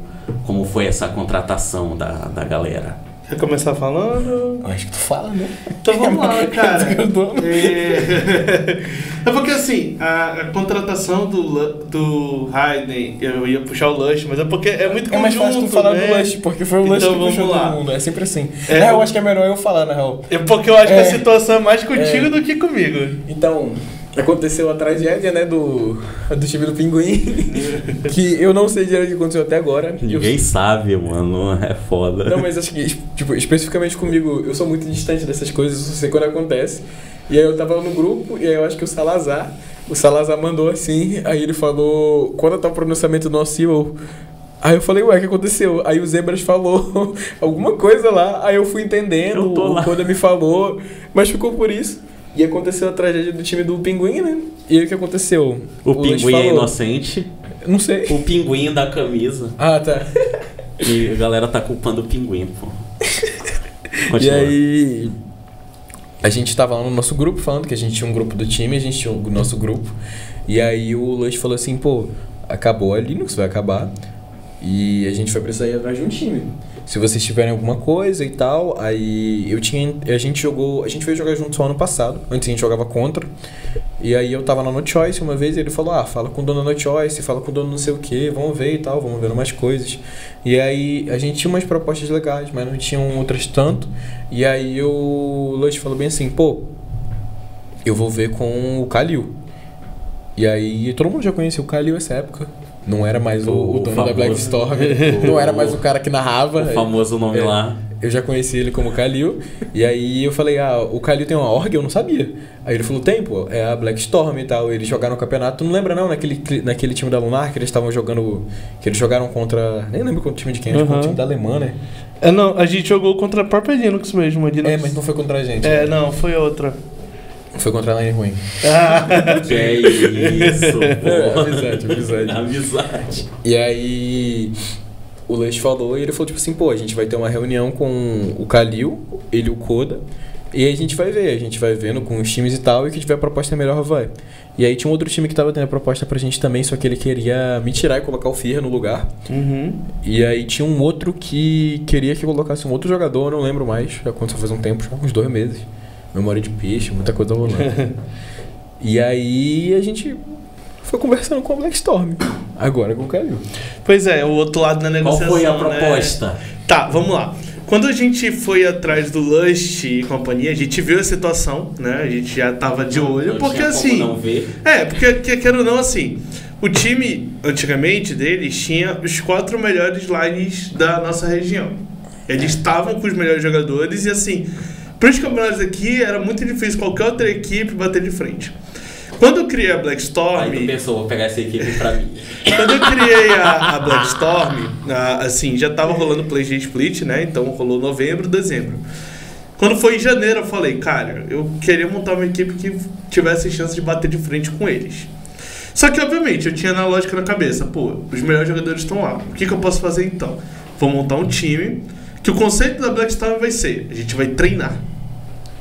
Speaker 1: foi essa contratação da galera?
Speaker 2: Quer começar falando?
Speaker 3: Acho que tu fala, né?
Speaker 2: Então vamos lá, cara. É porque assim, a contratação do Raiden, eu ia puxar o Lush, mas é porque é muito conjunto,
Speaker 3: é mais fácil tu falar
Speaker 2: né?
Speaker 3: do Lush, porque foi o Lush
Speaker 2: então,
Speaker 3: que puxou
Speaker 2: lá.
Speaker 3: todo mundo. É sempre assim.
Speaker 2: É,
Speaker 3: eu acho que é melhor eu falar, na real.
Speaker 2: É porque eu acho que a situação é mais contigo do que comigo.
Speaker 3: Então, aconteceu a tragédia, né, do time do Pinguim, que eu não sei direito o que aconteceu até agora.
Speaker 1: Ninguém sabe, mano, é foda.
Speaker 3: Não, mas acho que, tipo, especificamente comigo, eu sou muito distante dessas coisas, eu só sei quando acontece. E aí eu tava no grupo, e aí eu acho que o Salazar mandou assim, aí ele falou, quando tá o pronunciamento do nosso CEO, aí eu falei, ué, o que aconteceu? Aí o Zebras falou alguma coisa lá, aí eu fui entendendo, o Koda me falou, mas ficou por isso. E aconteceu a tragédia do time do Pinguim, né? E aí o que aconteceu?
Speaker 1: O Pinguim é inocente.
Speaker 3: Não sei.
Speaker 1: O Pinguim da camisa.
Speaker 3: Ah, tá.
Speaker 1: E a galera tá culpando o Pinguim, pô. Continua.
Speaker 3: E aí... A gente tava lá no nosso grupo falando que a gente tinha um grupo do time, a gente tinha o nosso grupo. E aí o Lush falou assim, pô, acabou a Linux, vai acabar. E a gente vai precisar ir atrás de um time. Se vocês tiverem alguma coisa e tal, aí a gente veio jogar junto só ano passado, antes a gente jogava contra. E aí eu tava na No Choice uma vez e ele falou, fala com o dono da No Choice, fala com o dono não sei o que, vamos ver e tal, vamos ver umas coisas. E aí a gente tinha umas propostas legais, mas não tinham outras tanto. E aí o Lush falou bem assim, pô, eu vou ver com o Kalil. E aí todo mundo já conhecia o Kalil nessa época. Não era mais o dono da Blackstorm, não era mais o cara que narrava.
Speaker 1: O famoso nome lá.
Speaker 3: Eu já conheci ele como Kalil. E aí eu falei, o Kalil tem uma org? Eu não sabia. Aí ele falou, tem, pô, é a Blackstorm e tal. Eles jogaram o campeonato, tu não lembra não, naquele time da Lunar que eles estavam jogando, que eles jogaram contra, nem lembro qual time de quem, acho que foi o time da Alemã, né?
Speaker 2: Não, a gente jogou contra a própria Linux mesmo.
Speaker 3: Mas não foi contra a gente.
Speaker 2: Não, foi outra.
Speaker 3: Foi contra a Line ruim.
Speaker 1: Que é isso, pô.
Speaker 3: Amizade. E aí o Lush falou e ele falou tipo assim, pô, a gente vai ter uma reunião com o Kalil, ele e o Koda, E aí a gente vai vendo com os times e tal, e que tiver a proposta melhor vai. E aí tinha um outro time que tava tendo a proposta pra gente também, só que ele queria me tirar e colocar o Firra no lugar. E aí tinha um outro que queria que eu colocasse um outro jogador, eu não lembro mais, já aconteceu faz um tempo, já uns 2 meses. Memória de peixe, muita coisa rolando. E aí a gente foi conversando com a Black Storm, agora com o Calil.
Speaker 2: Pois é, o outro lado da negociação.
Speaker 1: Qual foi a proposta?
Speaker 2: Né? Tá, vamos lá. Quando a gente foi atrás do Lust e companhia, a gente viu a situação, né? A gente já tava de olho,
Speaker 1: Não
Speaker 2: porque
Speaker 1: tinha
Speaker 2: assim...
Speaker 1: como não ver.
Speaker 2: Porque quero ou não, assim, o time, antigamente, deles, tinha os 4 melhores lines da nossa região. Eles estavam com os melhores jogadores e, assim, para os campeonatos aqui, era muito difícil qualquer outra equipe bater de frente. Quando eu criei a Black Storm...
Speaker 1: Aí tu pensou, vou pegar essa equipe pra mim.
Speaker 2: Quando eu criei a Black Storm, assim, já tava rolando o PlayStation Split, né? Então rolou novembro, dezembro. Quando foi em janeiro, eu falei, cara, eu queria montar uma equipe que tivesse chance de bater de frente com eles. Só que, obviamente, eu tinha na lógica na cabeça, pô, os melhores jogadores estão lá. O que eu posso fazer então? Vou montar um time que o conceito da Black Storm vai ser, a gente vai treinar.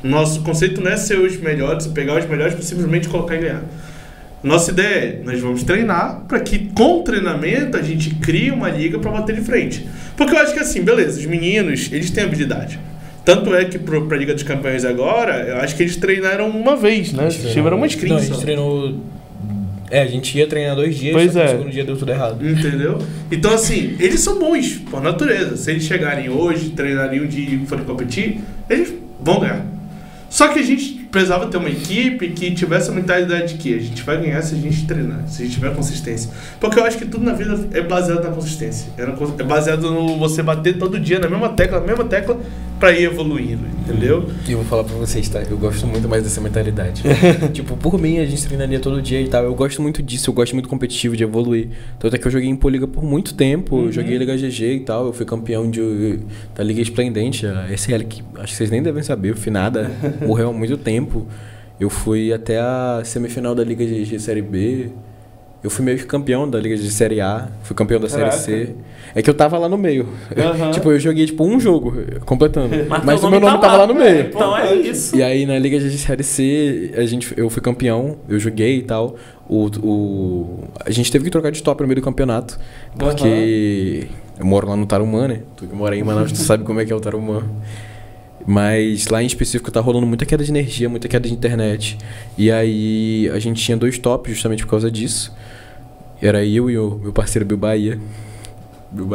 Speaker 2: Nosso conceito não é ser os melhores, pegar os melhores para simplesmente colocar e ganhar. Nossa ideia é, nós vamos treinar para que com o treinamento a gente crie uma liga para bater de frente. Porque eu acho que assim, beleza, os meninos, eles têm habilidade. Tanto é que pra Liga dos Campeões agora, eu acho que eles treinaram uma vez, né? Tiveram uma screen.
Speaker 3: Não, a gente treinou... a gente ia treinar 2 dias,
Speaker 2: pois
Speaker 3: só que no segundo dia deu tudo errado.
Speaker 2: Entendeu? Então assim, eles são bons, por natureza. Se eles chegarem hoje, treinarem um dia e forem competir, eles vão ganhar. Só que a gente precisava ter uma equipe que tivesse a mentalidade de que a gente vai ganhar se a gente treinar, se a gente tiver consistência. Porque eu acho que tudo na vida é baseado na consistência. É baseado no você bater todo dia na mesma tecla pra ir evoluindo, entendeu?
Speaker 3: E eu vou falar pra vocês, tá? Eu gosto muito mais dessa mentalidade. Tipo, por mim, a gente treinaria todo dia e tal. Eu gosto muito disso, eu gosto muito competitivo, de evoluir. Tanto é que eu joguei em Poliga por muito tempo. Eu joguei Liga GG e tal. Eu fui campeão da Liga Esplendente, a SL, que acho que vocês nem devem saber. Eu fui nada, morreu há muito tempo. Eu fui até a semifinal da Liga GG Série B. Eu fui meio que campeão da Liga de Série A, fui campeão da Série C. É que eu tava lá no meio. Tipo, eu joguei tipo um jogo, completando. Mas o meu nome tava lá no meio.
Speaker 1: Então é isso.
Speaker 3: E aí na Liga de Série C, eu fui campeão, eu joguei e tal. A gente teve que trocar de top no meio do campeonato. Porque eu moro lá no Tarumã, né? Tu que mora aí em Manaus, tu sabe como é que é o Tarumã. Mas lá em específico tá rolando muita queda de energia, muita queda de internet. E aí a gente tinha 2 tops justamente por causa disso. Era eu e o meu parceiro Bill Bahia. Bill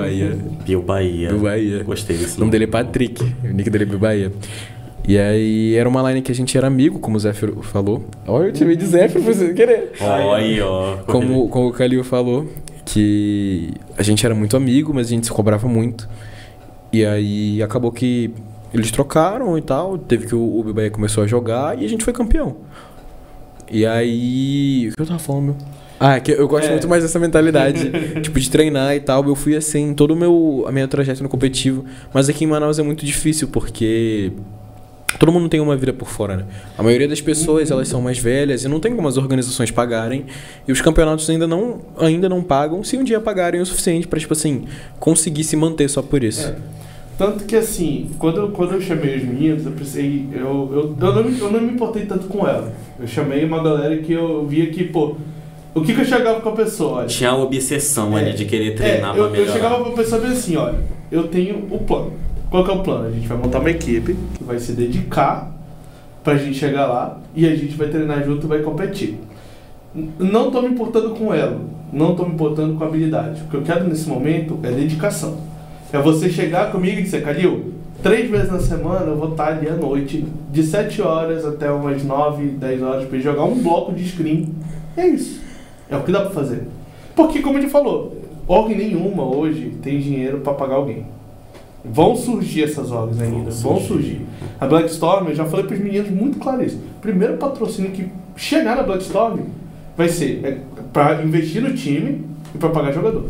Speaker 3: Bahia.
Speaker 1: Gostei desse
Speaker 3: O nome dele é Patrick, o nick dele é Bill Bahia. E aí era uma line que a gente era amigo, como o Zéfiro falou. Olha, eu tive de Zéfiro, você querer. Como o Calil falou, que a gente era muito amigo, mas a gente se cobrava muito. E aí acabou que eles trocaram e tal, teve que o Bill Bahia começou a jogar e a gente foi campeão. E aí... O que eu tava falando, meu? Que eu gosto muito mais dessa mentalidade, tipo, de treinar e tal. Eu fui assim, todo a minha trajetória no competitivo. Mas aqui em Manaus é muito difícil, porque todo mundo tem uma vida por fora, né? A maioria das pessoas, elas são mais velhas e não tem como as organizações pagarem. E os campeonatos ainda não pagam, se um dia pagarem o suficiente pra, tipo assim, conseguir se manter só por isso.
Speaker 2: Tanto que assim, quando eu chamei os meninos, eu pensei, eu não me importei tanto com ela. Eu chamei uma galera que eu via que, pô, o que eu chegava com a pessoa? Olha,
Speaker 1: tinha a obsessão ali de querer treinar pra melhorar.
Speaker 2: Eu chegava pra pessoa bem assim, olha, eu tenho o plano. Qual que é o plano? A gente vai montar uma equipe que vai se dedicar pra gente chegar lá e a gente vai treinar junto e vai competir. Não tô me importando com ela, não tô me importando com a habilidade. O que eu quero nesse momento é dedicação. É você chegar comigo e dizer, Calil, 3 vezes na semana eu vou estar ali à noite, de 7 horas até umas 9, 10 horas, pra jogar um bloco de screen. É isso. É o que dá pra fazer. Porque, como ele falou, org nenhuma hoje tem dinheiro pra pagar alguém. Vão surgir essas orgs ainda, vão surgir. A Black Storm, eu já falei pros meninos muito claro isso. O primeiro patrocínio que chegar na Black Storm vai ser pra investir no time e pra pagar jogador.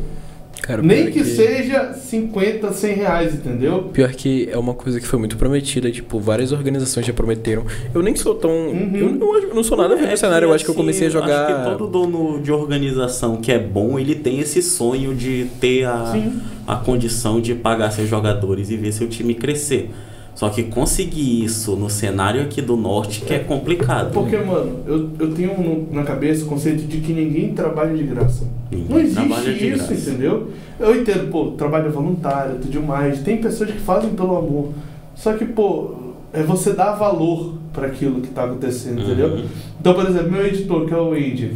Speaker 3: Cara,
Speaker 2: nem que seja 50, 100 reais, entendeu?
Speaker 3: Pior que é uma coisa que foi muito prometida, tipo, várias organizações já prometeram. Eu nem sou tão... Eu não sou nada revolucionário, eu acho que eu comecei a jogar...
Speaker 1: Acho que todo dono de organização que é bom, ele tem esse sonho de ter a condição de pagar seus jogadores e ver seu time crescer. Só que conseguir isso no cenário aqui do norte que é complicado.
Speaker 2: Porque, mano, eu tenho na cabeça o conceito de que ninguém trabalha de graça. Não existe isso, entendeu? Eu entendo, pô, trabalho voluntário, tudo mais. Tem pessoas que fazem pelo amor. Só que, pô, é você dar valor para aquilo que tá acontecendo, entendeu? Então, por exemplo, meu editor, que é o Andy,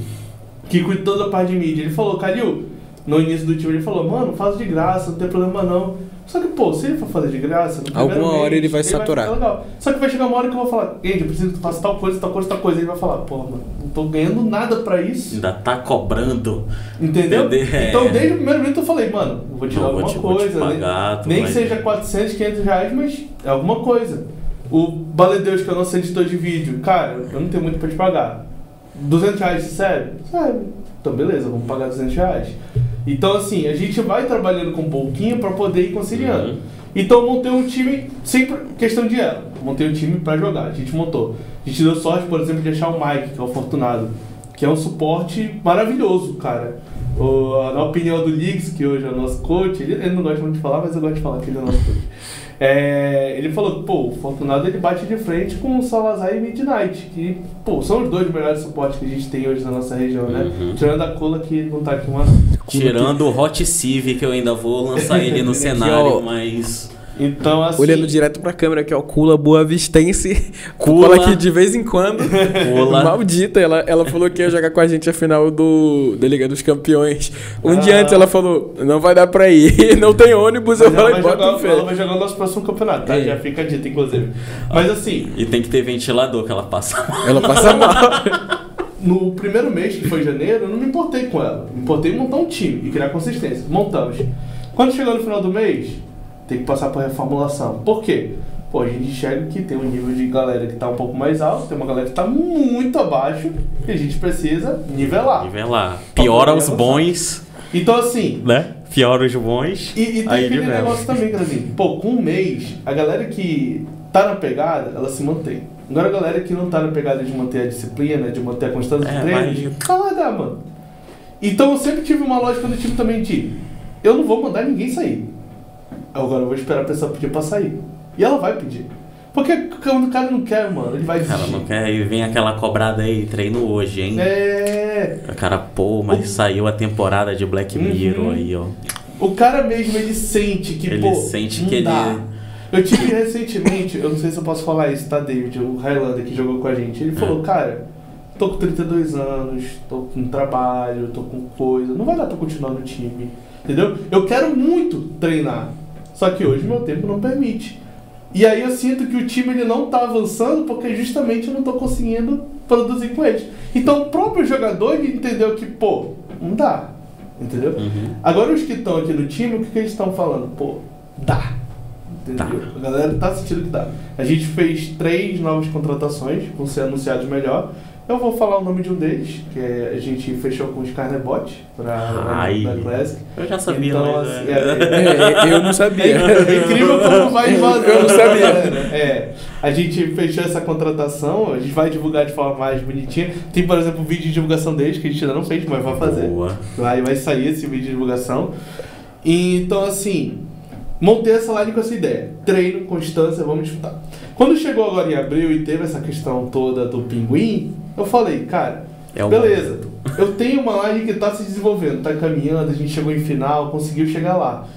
Speaker 2: que cuida toda a parte de mídia, ele falou, Calil, no início do time, ele falou, mano, faz de graça, não tem problema não. Só que, pô, se ele for fazer de graça, no
Speaker 3: alguma hora ele vai saturar.
Speaker 2: Legal. Só que vai chegar uma hora que eu vou falar, Andy, eu preciso que tu faça tal coisa, tal coisa, tal coisa. Ele vai falar, pô, mano, não tô ganhando nada pra isso.
Speaker 1: Ainda tá cobrando.
Speaker 2: Entendeu? Então, desde o primeiro momento eu falei, mano, eu vou te dar alguma coisa.
Speaker 1: Vou te pagar,
Speaker 2: nem que seja 400, 500 reais, mas é alguma coisa. O Baledeus, que é o nosso editor de vídeo, cara, eu não tenho muito pra te pagar. 200 reais, sério? Sério. Então, beleza, vamos pagar 200 reais. Então, assim, a gente vai trabalhando com um pouquinho pra poder ir conciliando. Então, eu montei um time, sempre questão de ela. Montei um time pra jogar, a gente montou. A gente deu sorte, por exemplo, de achar o Mike, que é o Fortunado, que é um suporte maravilhoso, cara. Na opinião do Liggs, que hoje é o nosso coach, ele não gosta muito de falar, mas eu gosto de falar que ele é o nosso coach. Ele falou que, pô, o Fortunado ele bate de frente com o Salazar e Midnight, que, pô, são os dois melhores suportes que a gente tem hoje na nossa região, né? Tirando a Cola, que não tá aqui uma...
Speaker 1: Tirando o Hot Civ, que eu ainda vou lançar ele no cenário, mas...
Speaker 2: Então, assim...
Speaker 3: Olhando direto pra câmera aqui, ó, Cula Boavistense.
Speaker 1: Cula
Speaker 3: Fala aqui de vez em quando.
Speaker 1: Cula.
Speaker 3: Maldita, ela falou que ia jogar com a gente a final da Liga dos Campeões. Dia antes ela falou, não vai dar pra ir, não tem ônibus.
Speaker 2: Eu falei, ela vai jogar o nosso próximo campeonato, tá? Já fica dito, inclusive. Mas assim...
Speaker 1: E tem que ter ventilador, que ela passa mal.
Speaker 3: Ela passa mal.
Speaker 2: No primeiro mês, que foi janeiro, eu não me importei com ela. Me importei em montar um time e criar consistência. Montamos. Quando chegou no final do mês... Tem que passar por reformulação. Por quê? Pô, a gente enxerga que tem um nível de galera que tá um pouco mais alto, tem uma galera que tá muito abaixo, e a gente precisa nivelar.
Speaker 1: Piora os bons.
Speaker 2: Então, assim...
Speaker 1: Né? Piora os bons.
Speaker 2: E tem aquele negócio também, cara, assim, pô, com um mês, a galera que tá na pegada, ela se mantém. Agora a galera que não tá na pegada de manter a disciplina, de manter a constância de treino, tá lá, mano. Então eu sempre tive uma lógica do time também de, eu não vou mandar ninguém sair. Agora eu vou esperar a pessoa pedir pra sair. E ela vai pedir. Porque quando o cara não quer, mano, ele vai desistir.
Speaker 1: O cara não quer e vem aquela cobrada aí, treino hoje, hein? O cara, pô, mas saiu a temporada de Black Mirror aí, ó.
Speaker 2: O cara mesmo, ele sente que,
Speaker 1: ele sente que
Speaker 2: dá. Eu tive recentemente, eu não sei se eu posso falar isso, tá, David? O Highlander que jogou com a gente. Ele falou, cara, tô com 32 anos, tô com trabalho, tô com coisa, não vai dar pra continuar no time. Entendeu? Eu quero muito treinar. Só que hoje meu tempo não permite. E aí eu sinto que o time ele não tá avançando porque justamente eu não tô conseguindo produzir com eles. Então o próprio jogador ele entendeu que, pô, não dá. Entendeu? Agora os que estão aqui no time, o que eles estão falando? Pô, dá. Entendeu? A galera tá sentindo que dá. A gente fez 3 novas contratações, vão ser anunciados melhor. Eu vou falar o nome de um deles, que a gente fechou com o Scarnebot pra Classic.
Speaker 1: Eu já sabia,
Speaker 2: então,
Speaker 1: mas...
Speaker 3: Assim, eu não sabia.
Speaker 2: É incrível como vai invasando.
Speaker 3: Eu não sabia.
Speaker 2: A gente fechou essa contratação, a gente vai divulgar de forma mais bonitinha. Tem, por exemplo, um vídeo de divulgação deles, que a gente ainda não fez, mas vai fazer.
Speaker 1: Boa.
Speaker 2: Vai sair esse vídeo de divulgação. E, então, assim, montei essa line com essa ideia. Treino, constância, vamos disputar. Quando chegou agora em abril e teve essa questão toda do pinguim, eu falei, cara, beleza, eu tenho uma line que está se desenvolvendo, está caminhando, a gente chegou em final, conseguiu chegar lá.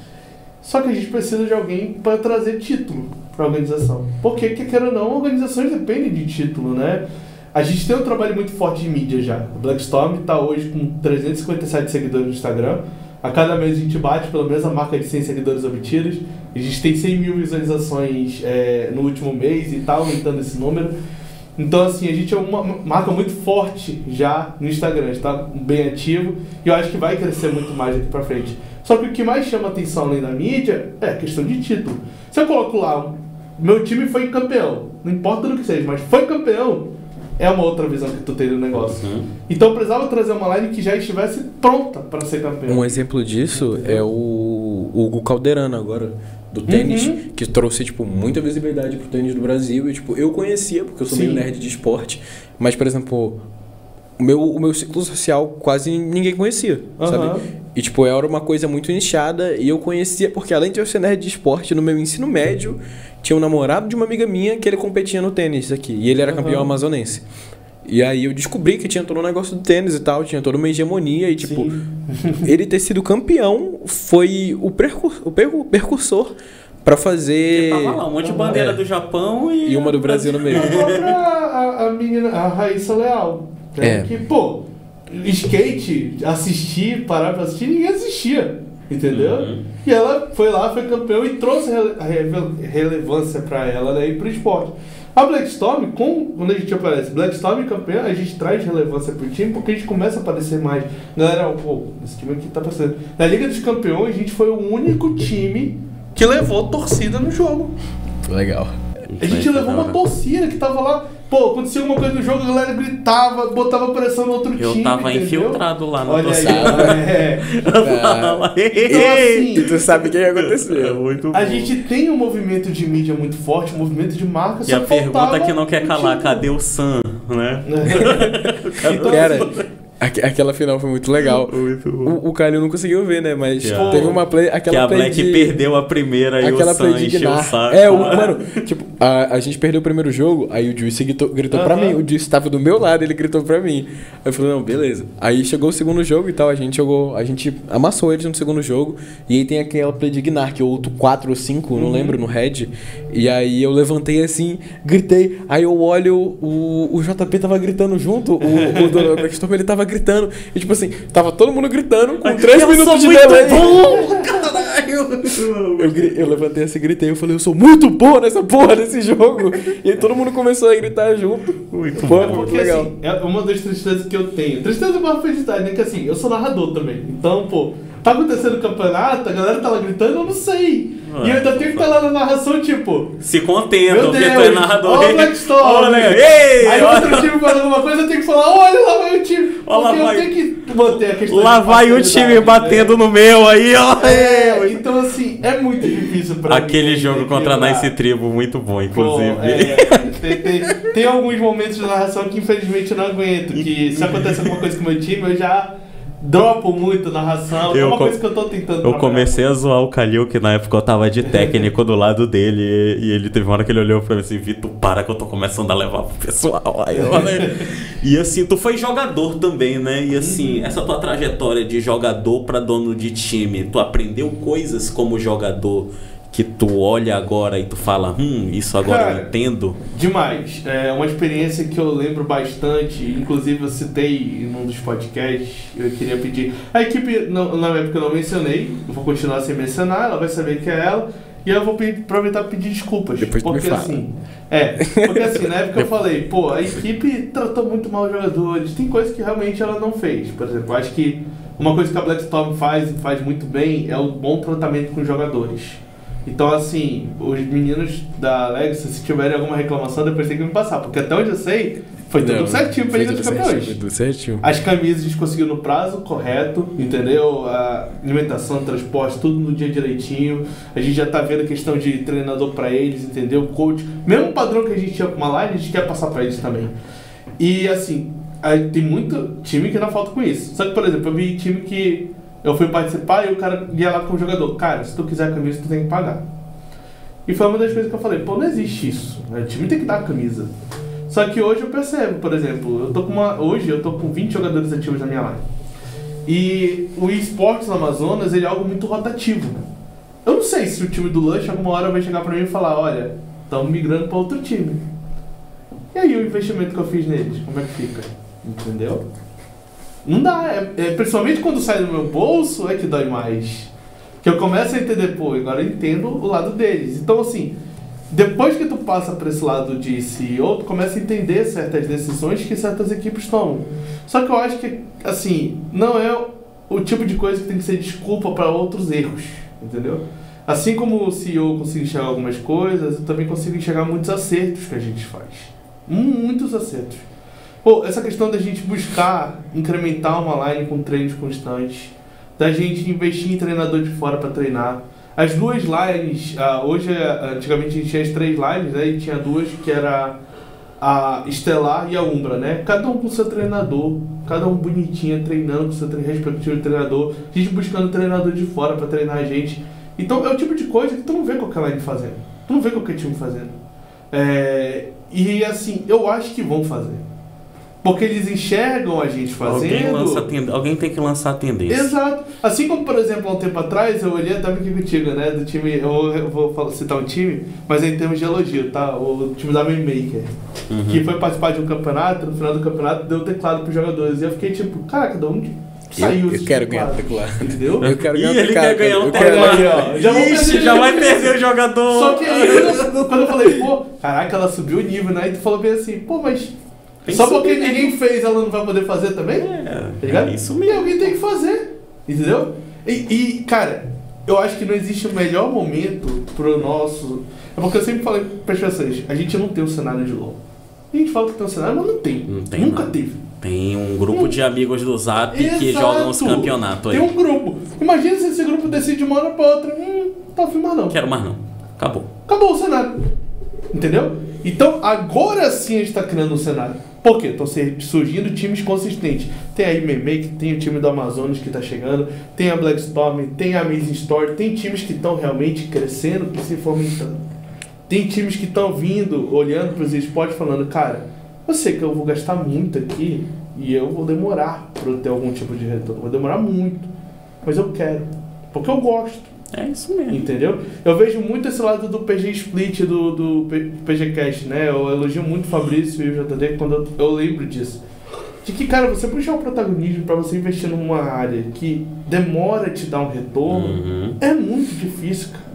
Speaker 2: Só que a gente precisa de alguém para trazer título para a organização. Porque, quer ou não, organizações dependem de título, né? A gente tem um trabalho muito forte de mídia já. O Blackstorm está hoje com 357 seguidores no Instagram. A cada mês a gente bate pelo menos a marca de 100 seguidores obtidos. A gente tem 100 mil visualizações no último mês e está aumentando esse número. Então, assim, a gente é uma marca muito forte já no Instagram, a gente está bem ativo e eu acho que vai crescer muito mais daqui pra frente. Só que o que mais chama atenção além da mídia é a questão de título. Se eu coloco lá, meu time foi campeão, não importa do que seja, mas foi campeão, é uma outra visão que tu tem do negócio. Então eu precisava trazer uma line que já estivesse pronta para ser campeão.
Speaker 3: Um exemplo disso é o Hugo Calderano agora, do tênis, que trouxe, tipo, muita visibilidade pro tênis do Brasil. E, tipo, eu conhecia, porque eu sou meio nerd de esporte. Mas, por exemplo, o meu ciclo social quase ninguém conhecia, sabe? E, tipo, era uma coisa muito nichada e eu conhecia, porque além de eu ser nerd de esporte, no meu ensino médio, tinha um namorado de uma amiga minha que ele competia no tênis aqui, e ele era campeão amazonense. E aí eu descobri que tinha todo um negócio do tênis e tal, tinha toda uma hegemonia e, tipo, ele ter sido campeão foi o precursor pra fazer...
Speaker 1: Porque tava lá, um monte de bandeira do Japão
Speaker 3: e uma do Brasil no meio.
Speaker 2: A própria a menina, a Raíssa Leal. Né? Que, pô, skate, assistir, parar pra assistir, ninguém assistia. Entendeu? E ela foi lá, foi campeão e trouxe relevância pra ela, né, e pro esporte. A Blackstorm, quando a gente aparece Blackstorm campeão, a gente traz relevância pro time porque a gente começa a aparecer mais. Galera, pô, esse time aqui tá passando. Na Liga dos Campeões, a gente foi o único time que levou torcida no jogo.
Speaker 3: Legal.
Speaker 2: A gente levou uma torcida que tava lá. Pô, acontecia alguma coisa no jogo, a galera gritava, botava pressão no outro time.
Speaker 1: Eu tava infiltrado lá na torcida.
Speaker 2: Então, assim,
Speaker 3: E tu sabe o que aconteceu.
Speaker 1: Muito
Speaker 2: a gente tem um movimento de mídia muito forte, um movimento de marca.
Speaker 1: E a pergunta que não quer calar, cadê o Sam, né?
Speaker 2: Então,
Speaker 3: Cara,
Speaker 2: assim,
Speaker 3: aquela final foi muito legal.
Speaker 1: Muito bom.
Speaker 3: O Calil não conseguiu ver, né? Mas
Speaker 1: Yeah.
Speaker 3: teve uma play.
Speaker 1: Que a Black perdeu a primeira e
Speaker 3: aquela
Speaker 1: o Sam
Speaker 3: play de
Speaker 1: encheu o
Speaker 3: Gnar.
Speaker 1: saco.
Speaker 3: Mano, tipo, a gente perdeu o primeiro jogo, aí o Juice gritou pra mim. O Juice tava do meu lado, ele gritou pra mim. Aí eu falei, não, beleza. Aí chegou o segundo jogo e tal, a gente amassou eles no segundo jogo. E aí tem aquela play de Gnar, que eu outro 4 ou 5, não lembro, no Red. E aí eu levantei assim, gritei. Aí eu olho, o JP tava gritando junto, o do Blackstorm, ele tava gritando. E tipo assim, tava todo mundo gritando com 3 minutos de delay. Eu levantei assim, gritei, eu falei, eu sou muito bom nessa porra desse jogo. E aí todo mundo começou a gritar junto.
Speaker 1: Muito
Speaker 3: Pô,
Speaker 1: bom.
Speaker 3: muito
Speaker 2: porque
Speaker 3: legal.
Speaker 2: assim, é uma das tristezas que eu tenho. Tristeza barra felicidade, né? Que assim, eu sou narrador também. Então, pô, tá acontecendo o campeonato, a galera tá lá gritando, eu não sei. E eu ainda tenho que estar lá na narração, tipo...
Speaker 1: Se contenta,
Speaker 2: Meu
Speaker 1: porque
Speaker 2: Deus,
Speaker 1: tu é narrador.
Speaker 2: ó o Blackstorm.
Speaker 1: Olha, ei,
Speaker 2: Aí
Speaker 1: olha.
Speaker 2: outro time faz alguma coisa, eu tenho que falar, olha lá vai o time.
Speaker 1: Olha lá
Speaker 2: Porque eu
Speaker 1: vai.
Speaker 2: tenho que manter a questão
Speaker 1: Lá
Speaker 2: de
Speaker 1: vai o
Speaker 2: parcialidade,
Speaker 1: time batendo no meu aí, ó.
Speaker 2: Então assim, é muito difícil pra mim.
Speaker 1: Aquele jogo contra a
Speaker 2: equilibrar.
Speaker 1: Nice Tribo, muito bom, inclusive.
Speaker 2: Pô, tem alguns momentos de narração que infelizmente eu não aguento. Que se acontece alguma coisa com o meu time, eu já dropo muito a narração. É uma coisa que eu tô tentando
Speaker 1: Eu
Speaker 2: trabalhar.
Speaker 1: comecei a zoar o Kalil, que na época eu tava de técnico do lado dele. E ele teve uma hora que ele olhou pra mim assim: Vitor, para que eu tô começando a levar pro pessoal. Aí eu falei. E assim, tu foi jogador também, né? E assim, essa tua trajetória de jogador pra dono de time, tu aprendeu coisas como jogador que tu olha agora e tu fala, isso agora
Speaker 2: Cara,
Speaker 1: eu entendo?
Speaker 2: Demais. É uma experiência que eu lembro bastante. Inclusive eu citei em um dos podcasts. Eu queria pedir. A equipe, na época eu não mencionei. Eu vou continuar sem mencionar. Ela vai saber que é ela. E eu vou aproveitar para pedir desculpas.
Speaker 3: Depois tu me
Speaker 2: porque
Speaker 3: fala.
Speaker 2: assim. Porque assim, na época eu falei, pô, a equipe tratou muito mal os jogadores. Tem coisas que realmente ela não fez. Por exemplo, eu acho que uma coisa que a Blackstorm faz muito bem é o bom tratamento com os jogadores. Então, assim, os meninos da Legacy, se tiverem alguma reclamação, depois tem que me passar. Porque até onde eu sei, foi tudo certinho pra Liga dos Campeões.
Speaker 3: Foi tudo certinho.
Speaker 2: As camisas a gente conseguiu no prazo correto, entendeu? A alimentação, transporte, tudo no dia direitinho. A gente já tá vendo a questão de treinador pra eles, entendeu? Coach. Mesmo padrão que a gente tinha com uma line, a gente quer passar pra eles também. E, assim, aí tem muito time que não falta com isso. Só que, por exemplo, eu vi time que eu fui participar e o cara ia lá com o jogador. Cara, se tu quiser a camisa, tu tem que pagar. E foi uma das coisas que eu falei, pô, não existe isso. O time tem que dar a camisa. Só que hoje eu percebo, por exemplo, hoje eu tô com 20 jogadores ativos na minha line. E o esportes no Amazonas, ele é algo muito rotativo. Eu não sei se o time do Lush alguma hora vai chegar pra mim e falar, olha, estamos migrando pra outro time. E aí o investimento que eu fiz neles, como é que fica? Entendeu? Não dá, principalmente quando sai do meu bolso é que dói mais. Que eu começo a entender, pô, agora eu entendo o lado deles. Então, assim, depois que tu passa para esse lado de CEO, tu começa a entender certas decisões que certas equipes tomam. Só que eu acho que, assim, não é o tipo de coisa que tem que ser desculpa para outros erros, entendeu? Assim como o CEO consegue enxergar algumas coisas, eu também consigo enxergar muitos acertos que a gente faz. Muitos acertos. Pô, essa questão da gente buscar incrementar uma line com treinos constantes, da gente investir em treinador de fora para treinar. As duas lines, hoje, antigamente a gente tinha as 3 lines, né? E tinha 2 que era a Estelar e a Umbra, né? Cada um com seu treinador, cada um bonitinho, treinando com seu respectivo treinador, a gente buscando treinador de fora pra treinar a gente. Então é o tipo de coisa que tu não vê qualquer line fazendo, tu não vê qualquer time fazendo. E assim, eu acho que vão fazer. Porque eles enxergam a gente fazendo.
Speaker 1: Alguém tem que lançar a tendência.
Speaker 2: Exato. Assim como, por exemplo, há um tempo atrás, eu olhei até aqui contigo, né? Do time. Eu vou citar um time, mas é em termos de elogio, tá? O time da Mainmaker.
Speaker 1: Uhum.
Speaker 2: Que foi participar de um campeonato, no final do campeonato deu teclado pros jogadores. E eu fiquei tipo, caraca, de onde saiu
Speaker 3: Eu quero ganhar o teclado.
Speaker 2: Entendeu?
Speaker 3: Eu quero ganhar o
Speaker 1: ele
Speaker 3: teclado.
Speaker 1: quer ganhar o
Speaker 3: Eu quero
Speaker 1: teclado.
Speaker 3: ganhar.
Speaker 1: Já vai perder o jogador.
Speaker 2: Só que aí, quando eu falei, pô, caraca, ela subiu o nível, né? E tu falou bem assim, pô, mas.
Speaker 1: Tem
Speaker 2: Só
Speaker 1: que
Speaker 2: porque
Speaker 1: subir,
Speaker 2: ninguém fez, ela não vai poder fazer também? Tá ligado?
Speaker 1: É isso
Speaker 2: E
Speaker 1: mesmo.
Speaker 2: alguém tem que fazer, entendeu? E, cara, eu acho que não existe o melhor momento pro nosso... É porque eu sempre falei para as pessoas, a gente não tem um cenário de LoL. A gente fala que tem um cenário, mas não tem. Nunca
Speaker 1: nada.
Speaker 2: teve.
Speaker 1: Tem um grupo de amigos do Zap que
Speaker 2: Exato.
Speaker 1: jogam os campeonatos aí.
Speaker 2: Tem um grupo. Imagina se esse grupo decide de uma hora pra outra. Tá afim mais não.
Speaker 1: Quero mais não. Acabou.
Speaker 2: Acabou o cenário. Entendeu? Então, agora sim a gente tá criando um cenário. Por quê? Estão surgindo times consistentes. Tem a Mainmaker, tem o time do Amazonas que está chegando, tem a Blackstorm, tem a Amazing Store, tem times que estão realmente crescendo e se fomentando. Tem times que estão vindo, olhando para os esportes falando, cara, eu sei que eu vou gastar muito aqui e eu vou demorar para ter algum tipo de retorno. Vou demorar muito, mas eu quero, porque eu gosto.
Speaker 1: É isso mesmo.
Speaker 2: Entendeu? Eu vejo muito esse lado do PG Split, do PG Cast, né? Eu elogio muito o Fabrício e o JD quando eu lembro disso. De que, cara, você puxar o protagonismo pra você investir numa área que demora a te dar um retorno, é muito difícil, cara.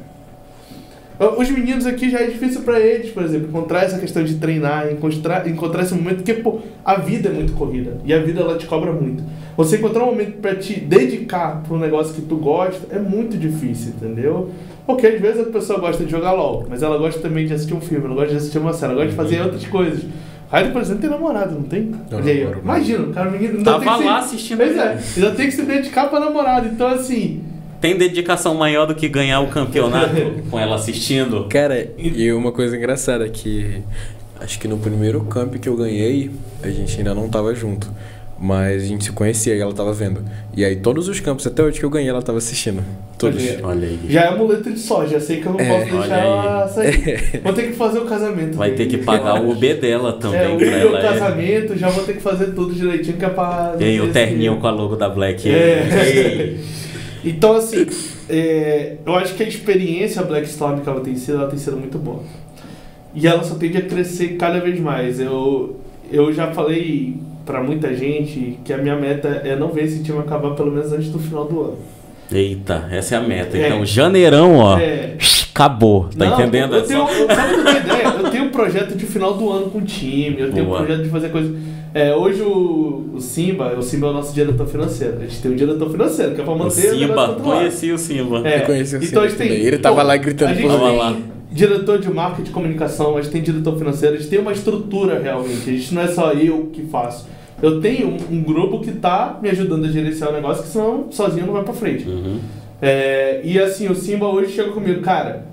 Speaker 2: Os meninos aqui já é difícil pra eles, por exemplo, encontrar essa questão de treinar, encontrar esse momento, porque, pô, a vida é muito corrida e a vida ela te cobra muito. Você encontrar um momento pra te dedicar pra um negócio que tu gosta é muito difícil, entendeu? Porque às vezes a pessoa gosta de jogar LOL, mas ela gosta também de assistir um filme, ela gosta de assistir uma série, ela gosta de fazer outras coisas. Raiden, por exemplo, tem namorado, não tem? Olha aí, imagina, o cara menino
Speaker 1: tava lá assistindo.
Speaker 2: Pois é, ainda tem que se dedicar pra namorado, então assim...
Speaker 1: Tem dedicação maior do que ganhar o campeonato com ela assistindo?
Speaker 3: Cara, e uma coisa engraçada que... Acho que no primeiro camp que eu ganhei, a gente ainda não tava junto. Mas a gente se conhecia e ela tava vendo. E aí todos os campos, até hoje que eu ganhei, ela tava assistindo. Todos.
Speaker 1: Olha aí.
Speaker 2: Já é amuleto de soja, sei que eu não posso deixar ela sair. Vou ter que fazer o casamento.
Speaker 1: Vai ter que pagar o UB dela também.
Speaker 2: O meu casamento, já vou ter que fazer tudo direitinho que é pra...
Speaker 1: E aí, o terninho com a logo da Black.
Speaker 2: Então, assim, eu acho que a experiência Blackstorm que ela tem sido muito boa. E ela só tende a crescer cada vez mais. Eu já falei pra muita gente que a minha meta é não ver esse time acabar pelo menos antes do final do ano.
Speaker 1: Eita, essa é a meta. Então, janeirão, ó, acabou. Tá entendendo?
Speaker 2: Sabe o que é ideia? Eu tenho um projeto de final do ano com o time, eu tenho um projeto de fazer coisas... hoje o Simba é o nosso diretor financeiro. A gente tem um diretor financeiro, que é pra manter
Speaker 1: o Simba, conheci o Simba.
Speaker 3: Eu conheci o Simba.
Speaker 2: Então a gente tem...
Speaker 3: Ele tava lá gritando por
Speaker 2: lá. Diretor de marketing e comunicação, a gente tem diretor financeiro, a gente tem uma estrutura realmente. A gente não é só eu que faço. Eu tenho um grupo que tá me ajudando a gerenciar o negócio, que senão sozinho não vai pra frente. E assim, o Simba hoje chega comigo, cara,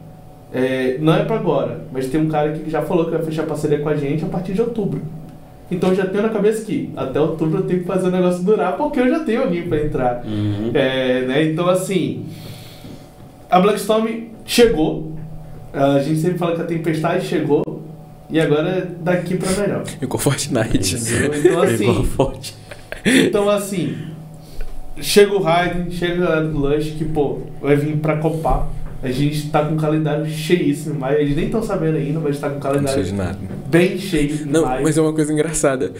Speaker 2: não é pra agora, mas tem um cara aqui que já falou que vai fechar parceria com a gente a partir de outubro. Então eu já tenho na cabeça que até outubro eu tenho que fazer o negócio durar, porque eu já tenho alguém pra entrar. Então assim, a Blackstorm chegou, a gente sempre fala que a tempestade chegou, e agora é daqui pra melhor.
Speaker 3: Ficou Fortnite.
Speaker 2: Então assim, chega o Raiden, chega a galera do Lush, que pô, vai vir pra copar. A gente tá com um calendário cheíssimo, mas eles nem estão sabendo ainda, mas tá com um calendário
Speaker 3: não sei de nada.
Speaker 2: bem cheio.
Speaker 3: Não, mas é uma coisa engraçada.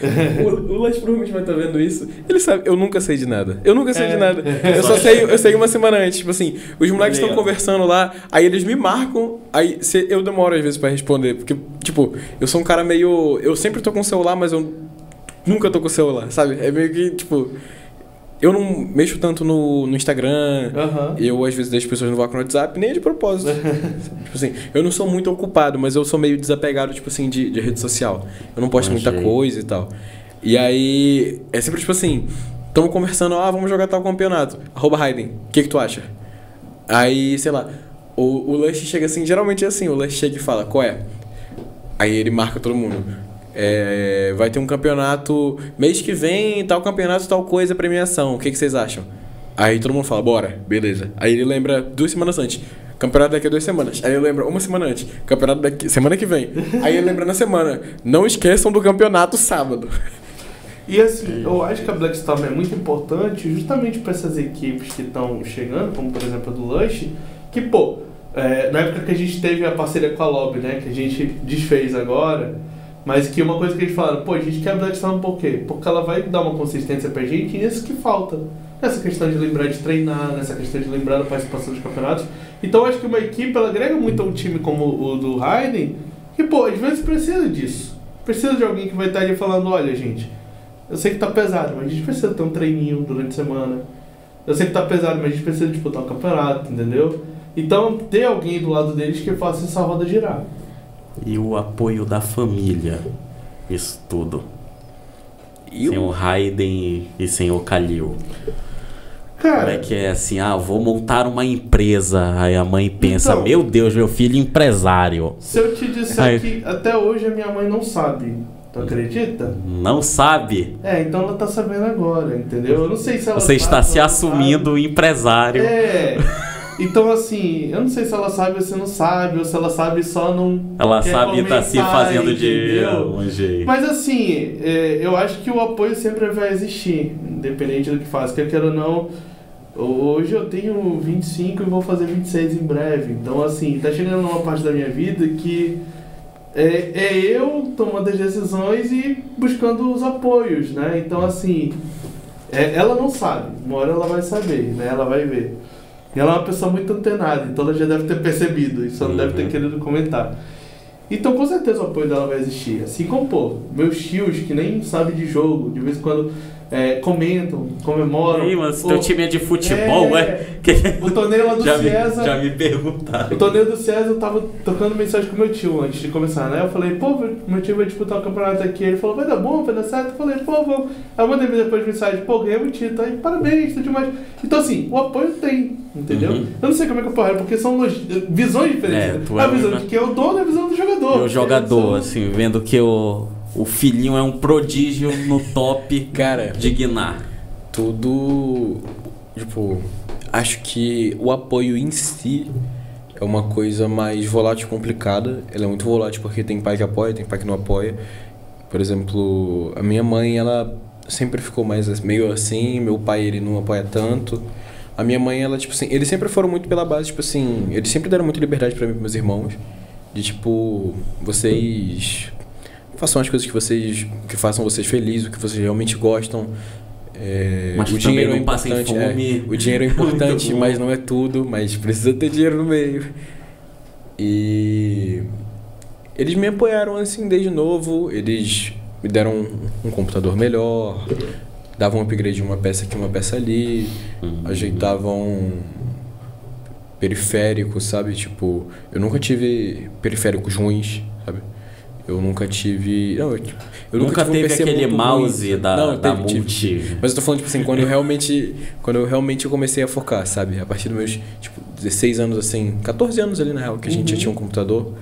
Speaker 3: o Lush provavelmente vai estar vendo isso. Ele sabe, eu nunca sei de nada. Eu nunca sei de nada. Eu sei uma semana antes. Tipo assim, os moleques estão conversando lá, aí eles me marcam, aí eu demoro às vezes pra responder. Porque, tipo, eu sou um cara meio... Eu sempre tô com o celular, mas eu nunca tô com o celular, sabe? É meio que, tipo... Eu não mexo tanto no Instagram, eu às vezes deixo pessoas no vácuo no WhatsApp, nem de propósito. Tipo assim, eu não sou muito ocupado, mas eu sou meio desapegado, tipo assim, de rede social. Eu não posto muita coisa e tal. E aí, é sempre tipo assim, estamos conversando, vamos jogar tal campeonato. @Raiden, o que tu acha? Aí, sei lá, o Lush chega assim, geralmente é assim, o Lush chega e fala, qual é? Aí ele marca todo mundo. vai ter um campeonato mês que vem, tal campeonato, tal coisa, premiação. O que vocês acham? Aí todo mundo fala, bora, beleza. Aí ele lembra 2 semanas antes. Campeonato daqui a 2 semanas. Aí ele lembra 1 semana antes. Campeonato daqui semana que vem. Aí ele lembra na semana. Não esqueçam do campeonato sábado.
Speaker 2: E assim, eu acho que a Blackstorm é muito importante justamente para essas equipes que estão chegando, como por exemplo a do Lush, que pô, na época que a gente teve a parceria com a Lobby, né, que a gente desfez agora, mas que uma coisa que eles falaram, pô, a gente quer a Blackstorm por quê? Porque ela vai dar uma consistência pra gente e isso que falta. Nessa questão de lembrar de treinar, nessa questão de lembrar da participação dos campeonatos. Então eu acho que uma equipe, ela agrega muito a um time como o do Raiden, que pô, às vezes precisa disso. Precisa de alguém que vai estar ali falando, olha gente, eu sei que tá pesado, mas a gente precisa ter um treininho durante a semana. Eu sei que tá pesado, mas a gente precisa disputar um campeonato, entendeu? Então ter alguém do lado deles que faça essa roda girar.
Speaker 1: E o apoio da família, isso tudo. Sem o Raiden e sem o Kalil.
Speaker 2: Cara,
Speaker 1: como é que é assim, vou montar uma empresa, aí a mãe pensa,
Speaker 2: então,
Speaker 1: meu Deus, meu filho empresário.
Speaker 2: Se eu te disser que até hoje a minha mãe não sabe, tu acredita?
Speaker 1: Não sabe?
Speaker 2: Então ela tá sabendo agora, entendeu? Eu não sei se ela
Speaker 1: Você
Speaker 2: sabe,
Speaker 1: está se
Speaker 2: ela
Speaker 1: assumindo empresário.
Speaker 2: Então assim, eu não sei se ela sabe ou se não sabe, ou se ela sabe e só não
Speaker 1: ela
Speaker 2: quer
Speaker 1: sabe e tá se fazendo de um jeito.
Speaker 2: Mas assim, eu acho que o apoio sempre vai existir, independente do que faz. Quer queira ou não, hoje eu tenho 25 e vou fazer 26 em breve. Então assim, tá chegando numa parte da minha vida que eu tomando as decisões e buscando os apoios, né? Então assim, ela não sabe, uma hora ela vai saber, né? Ela vai ver. E ela é uma pessoa muito antenada, então ela já deve ter percebido, e só não deve ter querido comentar. Então com certeza o apoio dela vai existir. Assim como, pô, meus tios que nem sabem de jogo, de vez em quando comentam, comemoram.
Speaker 1: Ei, mas teu time é de futebol,
Speaker 2: O torneio lá do César.
Speaker 1: Já me perguntaram.
Speaker 2: O torneio do César, eu tava trocando mensagem com meu tio antes de começar, né? Eu falei, pô, meu tio vai disputar o campeonato aqui. Ele falou, vai dar bom, vai dar certo? Eu falei, pô, vamos. Aí eu mandei depois mensagem, pô, ganhei o título. Aí, parabéns, tudo demais. Então assim, o apoio tem, entendeu? Eu não sei como é que eu porra, porque são visões diferentes. A visão de quem é o dono e a visão do jogador.
Speaker 1: E o jogador, assim, vendo que o filhinho é um prodígio no top,
Speaker 3: cara,
Speaker 1: de Gnar.
Speaker 3: Tudo, tipo, acho que o apoio em si é uma coisa mais volátil e complicada. Ela é muito volátil porque tem pai que apoia, tem pai que não apoia. Por exemplo, a minha mãe, ela sempre ficou meio assim, meu pai, ele não apoia tanto. A minha mãe, ela, tipo assim, eles sempre foram muito pela base, tipo assim, eles sempre deram muita liberdade pra mim e pros meus irmãos. De tipo, vocês façam as coisas que façam vocês felizes, o que vocês realmente gostam.
Speaker 1: Mas
Speaker 3: o dinheiro é importante, o dinheiro é importante, mas não é tudo, mas precisa ter dinheiro no meio. E eles me apoiaram assim desde novo, eles me deram um computador melhor, davam um upgrade de uma peça aqui, uma peça ali, ajeitavam periférico, sabe? Tipo, eu nunca tive periféricos ruins, sabe? Eu nunca tive... Não, eu nunca tive
Speaker 1: teve aquele mouse da Multi.
Speaker 3: Mas eu tô falando, tipo assim, quando eu realmente comecei a focar, sabe? A partir dos meus, tipo, 16 anos, assim, 14 anos ali, na real, que a gente já tinha um computador.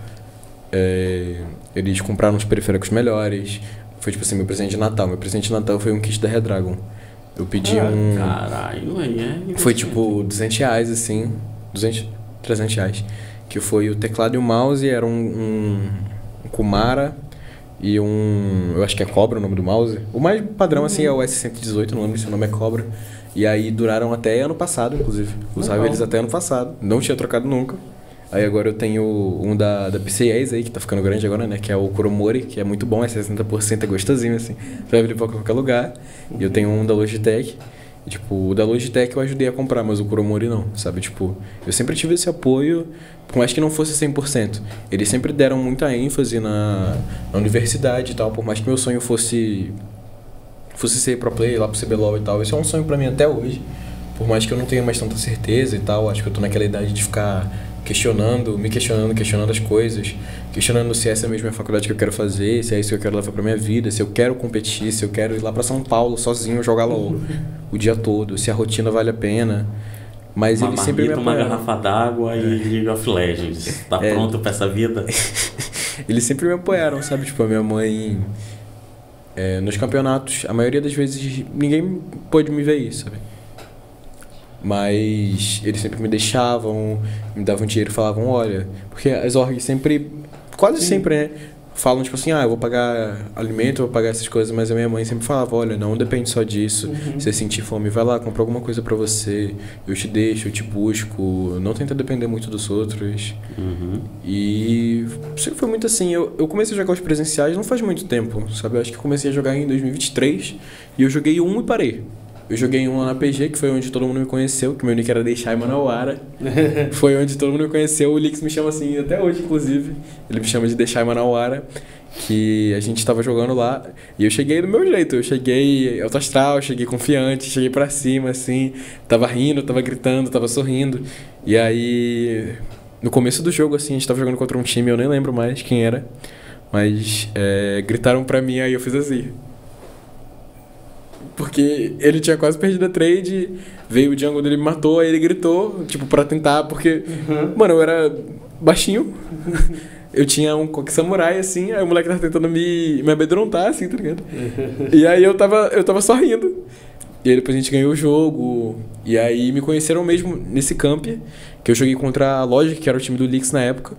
Speaker 3: Eles compraram uns periféricos melhores. Foi, tipo assim, meu presente de Natal. Meu presente de Natal foi um kit da Redragon. Eu pedi
Speaker 1: Caralho, aí
Speaker 3: foi, tipo, R$200, assim... 300 reais. Que foi o teclado e o mouse, era um Kumara e eu acho que é Cobra o nome do mouse. O mais padrão assim é o S118, não lembro se o nome é Cobra. E aí duraram até ano passado, inclusive. Usava eles até ano passado, não tinha trocado nunca. Aí agora eu tenho um da PCS aí, que tá ficando grande agora, né? Que é o Kuromori, que é muito bom, é 60%, é gostosinho assim. Pra levar pra qualquer lugar. E eu tenho um da Logitech. E, tipo, o da Logitech eu ajudei a comprar, mas o Kuromori não, sabe? Tipo, eu sempre tive esse apoio, por mais que não fosse 100%. Eles sempre deram muita ênfase na universidade e tal, por mais que meu sonho fosse ser pro player lá pro CBLOL e tal. Esse é um sonho pra mim até hoje. Por mais que eu não tenha mais tanta certeza e tal, acho que eu tô naquela idade de ficar questionando as coisas, questionando se essa é mesmo a faculdade que eu quero fazer, se é isso que eu quero levar pra minha vida, se eu quero competir, se eu quero ir lá pra São Paulo sozinho jogar LOL o dia todo, se a rotina vale a pena. Mas ele sempre me
Speaker 1: uma garrafa d'água e League of Legends. Tá pronto pra essa vida?
Speaker 3: Eles sempre me apoiaram, sabe? Tipo, a minha mãe... nos campeonatos, a maioria das vezes, ninguém pôde me ver isso, sabe? Mas eles sempre me deixavam, me davam dinheiro e falavam, olha... Porque as orgs sempre, quase sempre, né? Falam tipo assim, eu vou pagar alimento, eu vou pagar essas coisas, mas a minha mãe sempre falava, olha, não depende só disso. Se você sentir fome, vai lá, compra alguma coisa pra você, eu te deixo, eu te busco, não tenta depender muito dos outros. E sempre foi muito assim, eu comecei a jogar os presenciais não faz muito tempo, sabe? Eu acho que comecei a jogar em 2023 e eu joguei um e parei. Eu joguei um lá na PG, que foi onde todo mundo me conheceu, que meu nick era Deixai Manauara. Foi onde todo mundo me conheceu. O Lix me chama assim até hoje, inclusive. Ele me chama de Deixai Manauara, que a gente tava jogando lá. E eu cheguei do meu jeito. Eu cheguei alto astral, cheguei confiante, cheguei pra cima, assim. Tava rindo, tava gritando, tava sorrindo. E aí, no começo do jogo, assim, a gente tava jogando contra um time, eu nem lembro mais quem era. Mas gritaram pra mim, aí eu fiz assim. Porque ele tinha quase perdido a trade, veio o jungle dele e me matou, aí ele gritou, tipo, pra tentar, porque, mano, eu era baixinho, eu tinha um coque samurai, assim, aí o moleque tava tentando me amedrontar, assim, tá ligado? E aí eu tava só rindo. E aí depois a gente ganhou o jogo, e aí me conheceram mesmo nesse camp, que eu joguei contra a Logic, que era o time do Lix na época.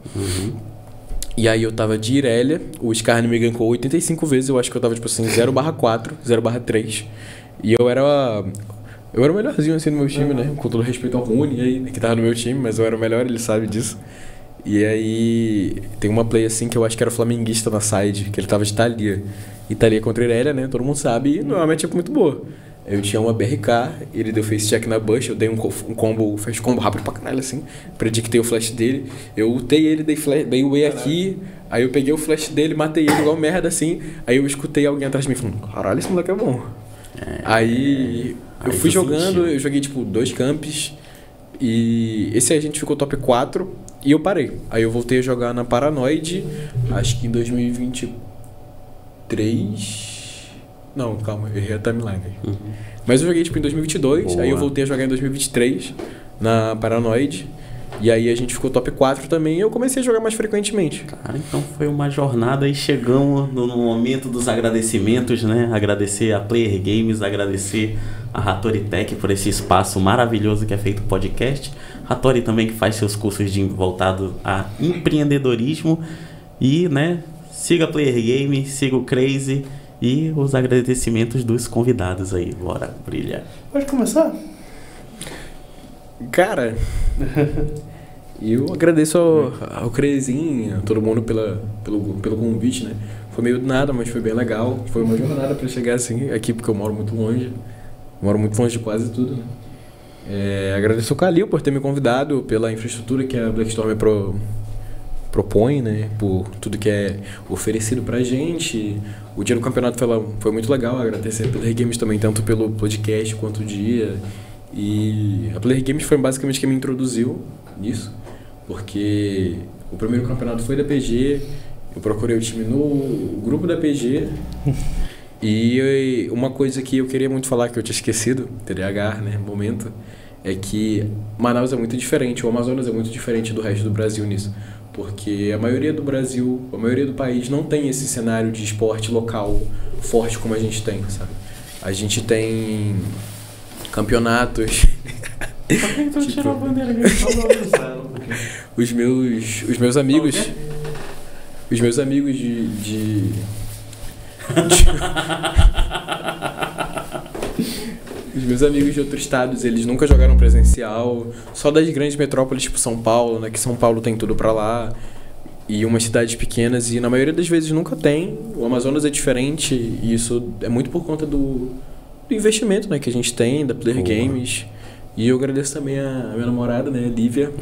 Speaker 3: E aí eu tava de Irelia, o Skarne me gankou 85 vezes, eu acho que eu tava tipo assim 0/4, 0/3. E eu era o melhorzinho assim no meu time, né? Com todo respeito ao Rune aí, que tava no meu time, mas eu era o melhor, ele sabe disso. E aí tem uma play assim que eu acho que era flamenguista na side, que ele tava de Thalia. E Thalia contra Irelia, né? Todo mundo sabe, e não é uma matchup muito boa. Eu tinha uma BRK, ele deu face check na bush, eu dei um combo, fez combo rápido pra caralho, assim. Predictei o flash dele, eu ultei ele, dei o E aqui, aí eu peguei o flash dele, matei ele igual merda, assim. Aí eu escutei alguém atrás de mim falando, caralho, esse moleque é bom. Aí eu fui jogando, eu joguei tipo 2 camps, e esse aí a gente ficou top 4, e eu parei. Aí eu voltei a jogar na Paranoid, acho que em 2023... Não, calma, eu errei a timeline. Mas eu joguei tipo em 2022, boa. Aí eu voltei a jogar em 2023 na Paranoid. E aí a gente ficou top 4 também e eu comecei a jogar mais frequentemente.
Speaker 1: Cara, então foi uma jornada e chegamos no momento dos agradecimentos, né? Agradecer a Player Games, agradecer a Hattori Tech por esse espaço maravilhoso que é feito o podcast. Hattori também que faz seus cursos voltados a empreendedorismo. E, né, siga a Player Games, siga o Crazy. E os agradecimentos dos convidados aí. Bora, brilha.
Speaker 2: Pode começar?
Speaker 3: Cara, eu agradeço ao Crazinho, a todo mundo pelo convite, né? Foi meio do nada, mas foi bem legal. Foi uma jornada pra chegar assim aqui, porque eu moro muito longe. Moro muito longe de quase tudo, né? Agradeço ao Kalil por ter me convidado, pela infraestrutura que a Blackstorm propõe, né, por tudo que é oferecido pra gente. O dia do campeonato foi muito legal, agradecer a Player Games também, tanto pelo podcast quanto o dia. E a Player Games foi basicamente quem me introduziu nisso, porque o primeiro campeonato foi da PG, eu procurei o time no grupo da PG. E uma coisa que eu queria muito falar, que eu tinha esquecido, TDAH, né, momento, é que Manaus é muito diferente, o Amazonas é muito diferente do resto do Brasil nisso. Porque a maioria do Brasil, a maioria do país não tem esse cenário de esporte local forte como a gente tem, sabe? A gente tem campeonatos...
Speaker 2: Por que tu tirou a bandeira aqui?
Speaker 3: Os meus amigos... Os meus amigos Os meus amigos de outros estados, eles nunca jogaram presencial, só das grandes metrópoles, tipo São Paulo, né? Que São Paulo tem tudo pra lá, e umas cidades pequenas, e na maioria das vezes nunca tem. O Amazonas é diferente, e isso é muito por conta do investimento, né? Que a gente tem, da Player Games. E eu agradeço também a minha namorada, né, Lívia.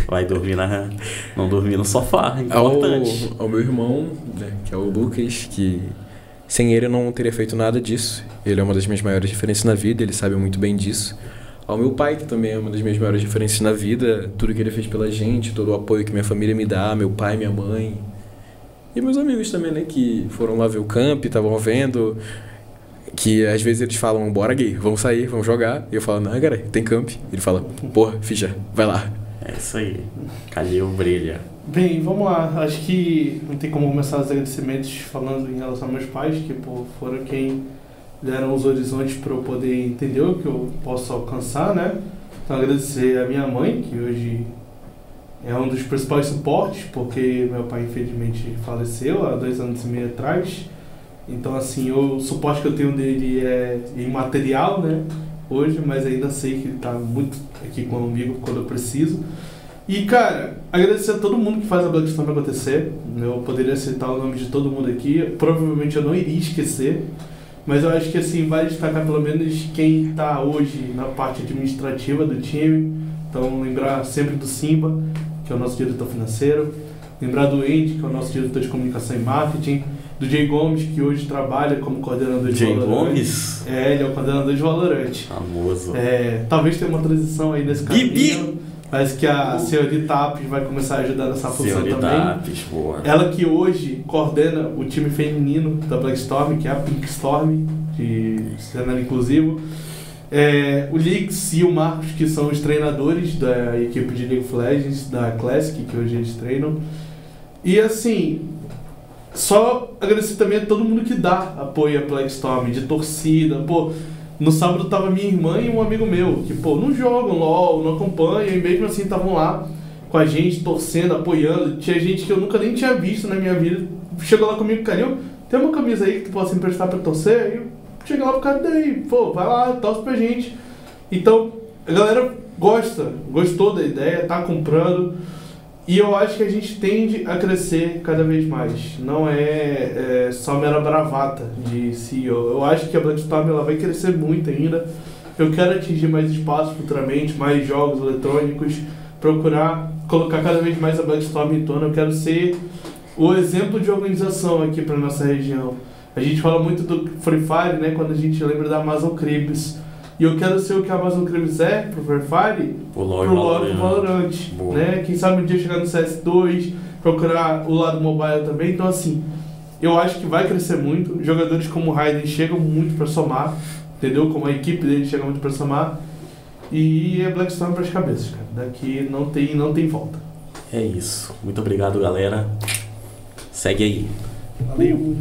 Speaker 1: Vai dormir não dormir no sofá, é importante.
Speaker 3: Ao meu irmão, né, que é o Lucas, que sem ele eu não teria feito nada disso. Ele é uma das minhas maiores referências na vida, ele sabe muito bem disso. Ao meu pai, que também é uma das minhas maiores referências na vida, tudo que ele fez pela gente, todo o apoio que minha família me dá, meu pai, minha mãe. E meus amigos também, né, que foram lá ver o camp, estavam vendo... Que às vezes eles falam, bora gay, vamos sair, vamos jogar. E eu falo, não, cara, tem camp. Ele fala, porra, ficha, vai lá.
Speaker 1: É isso aí. Calil brilha.
Speaker 2: Bem, vamos lá. Acho que não tem como começar os agradecimentos falando em relação aos meus pais, que foram quem deram os horizontes para eu poder entender o que eu posso alcançar, né? Então, agradecer a minha mãe, que hoje é um dos principais suportes, porque meu pai, infelizmente, faleceu há 2 anos e meio atrás. Então, assim, o suporte que eu tenho dele é imaterial, né? Hoje, mas ainda sei que ele está muito aqui comigo quando eu preciso. E, cara, agradecer a todo mundo que faz a Blackstorm acontecer. Eu poderia citar o nome de todo mundo aqui. Provavelmente eu não iria esquecer. Mas eu acho que, assim, vale destacar pelo menos quem está hoje na parte administrativa do time. Então, lembrar sempre do Simba, que é o nosso diretor financeiro. Lembrar do Andy, que é o nosso diretor de comunicação e marketing. Do Jay Gomes, que hoje trabalha como coordenador de Valorant.
Speaker 1: Jay Gomes?
Speaker 2: Ele é o coordenador de Valorant.
Speaker 1: Famoso.
Speaker 2: Talvez tenha uma transição aí nesse caminho.
Speaker 1: Bibi!
Speaker 2: Mas que a senhorita Apes vai começar a ajudar nessa função
Speaker 1: senhorita
Speaker 2: também.
Speaker 1: Apes, boa.
Speaker 2: Ela que hoje coordena o time feminino da Blackstorm, que é a Pink Storm, de cenário inclusivo. O Lix e o Marcos, que são os treinadores da equipe de League of Legends, da Classic, que hoje eles treinam. E assim, só agradecer também a todo mundo que dá apoio à Blackstorm, de torcida. No sábado tava minha irmã e um amigo meu, que não jogam LOL, não acompanham, e mesmo assim estavam lá com a gente, torcendo, apoiando. Tinha gente que eu nunca nem tinha visto na minha vida. Chegou lá comigo, Calil, tem uma camisa aí que tu possa emprestar pra torcer? Aí eu cheguei lá pro cara, daí, vai lá, torce pra gente. Então, a galera gostou da ideia, tá comprando. E eu acho que a gente tende a crescer cada vez mais. Não é só mera bravata de CEO. Eu acho que a Blackstorm ela vai crescer muito ainda. Eu quero atingir mais espaço futuramente, mais jogos eletrônicos, procurar colocar cada vez mais a Blackstorm em tona. Eu quero ser o exemplo de organização aqui para nossa região. A gente fala muito do Free Fire, né, quando a gente lembra da Amazon Cribs. E eu quero ser o que a Amazon Cribs é pro Free Fire, pro LoL e pro Valorant. Né? Quem sabe um dia chegar no CS2, procurar o lado mobile também. Então, assim, eu acho que vai crescer muito. Jogadores como o Raiden chegam muito pra somar, entendeu? Como a equipe dele chega muito pra somar. E é Blackstorm pras cabeças, cara. Daqui não tem volta.
Speaker 1: É isso. Muito obrigado, galera. Segue aí.
Speaker 2: Valeu.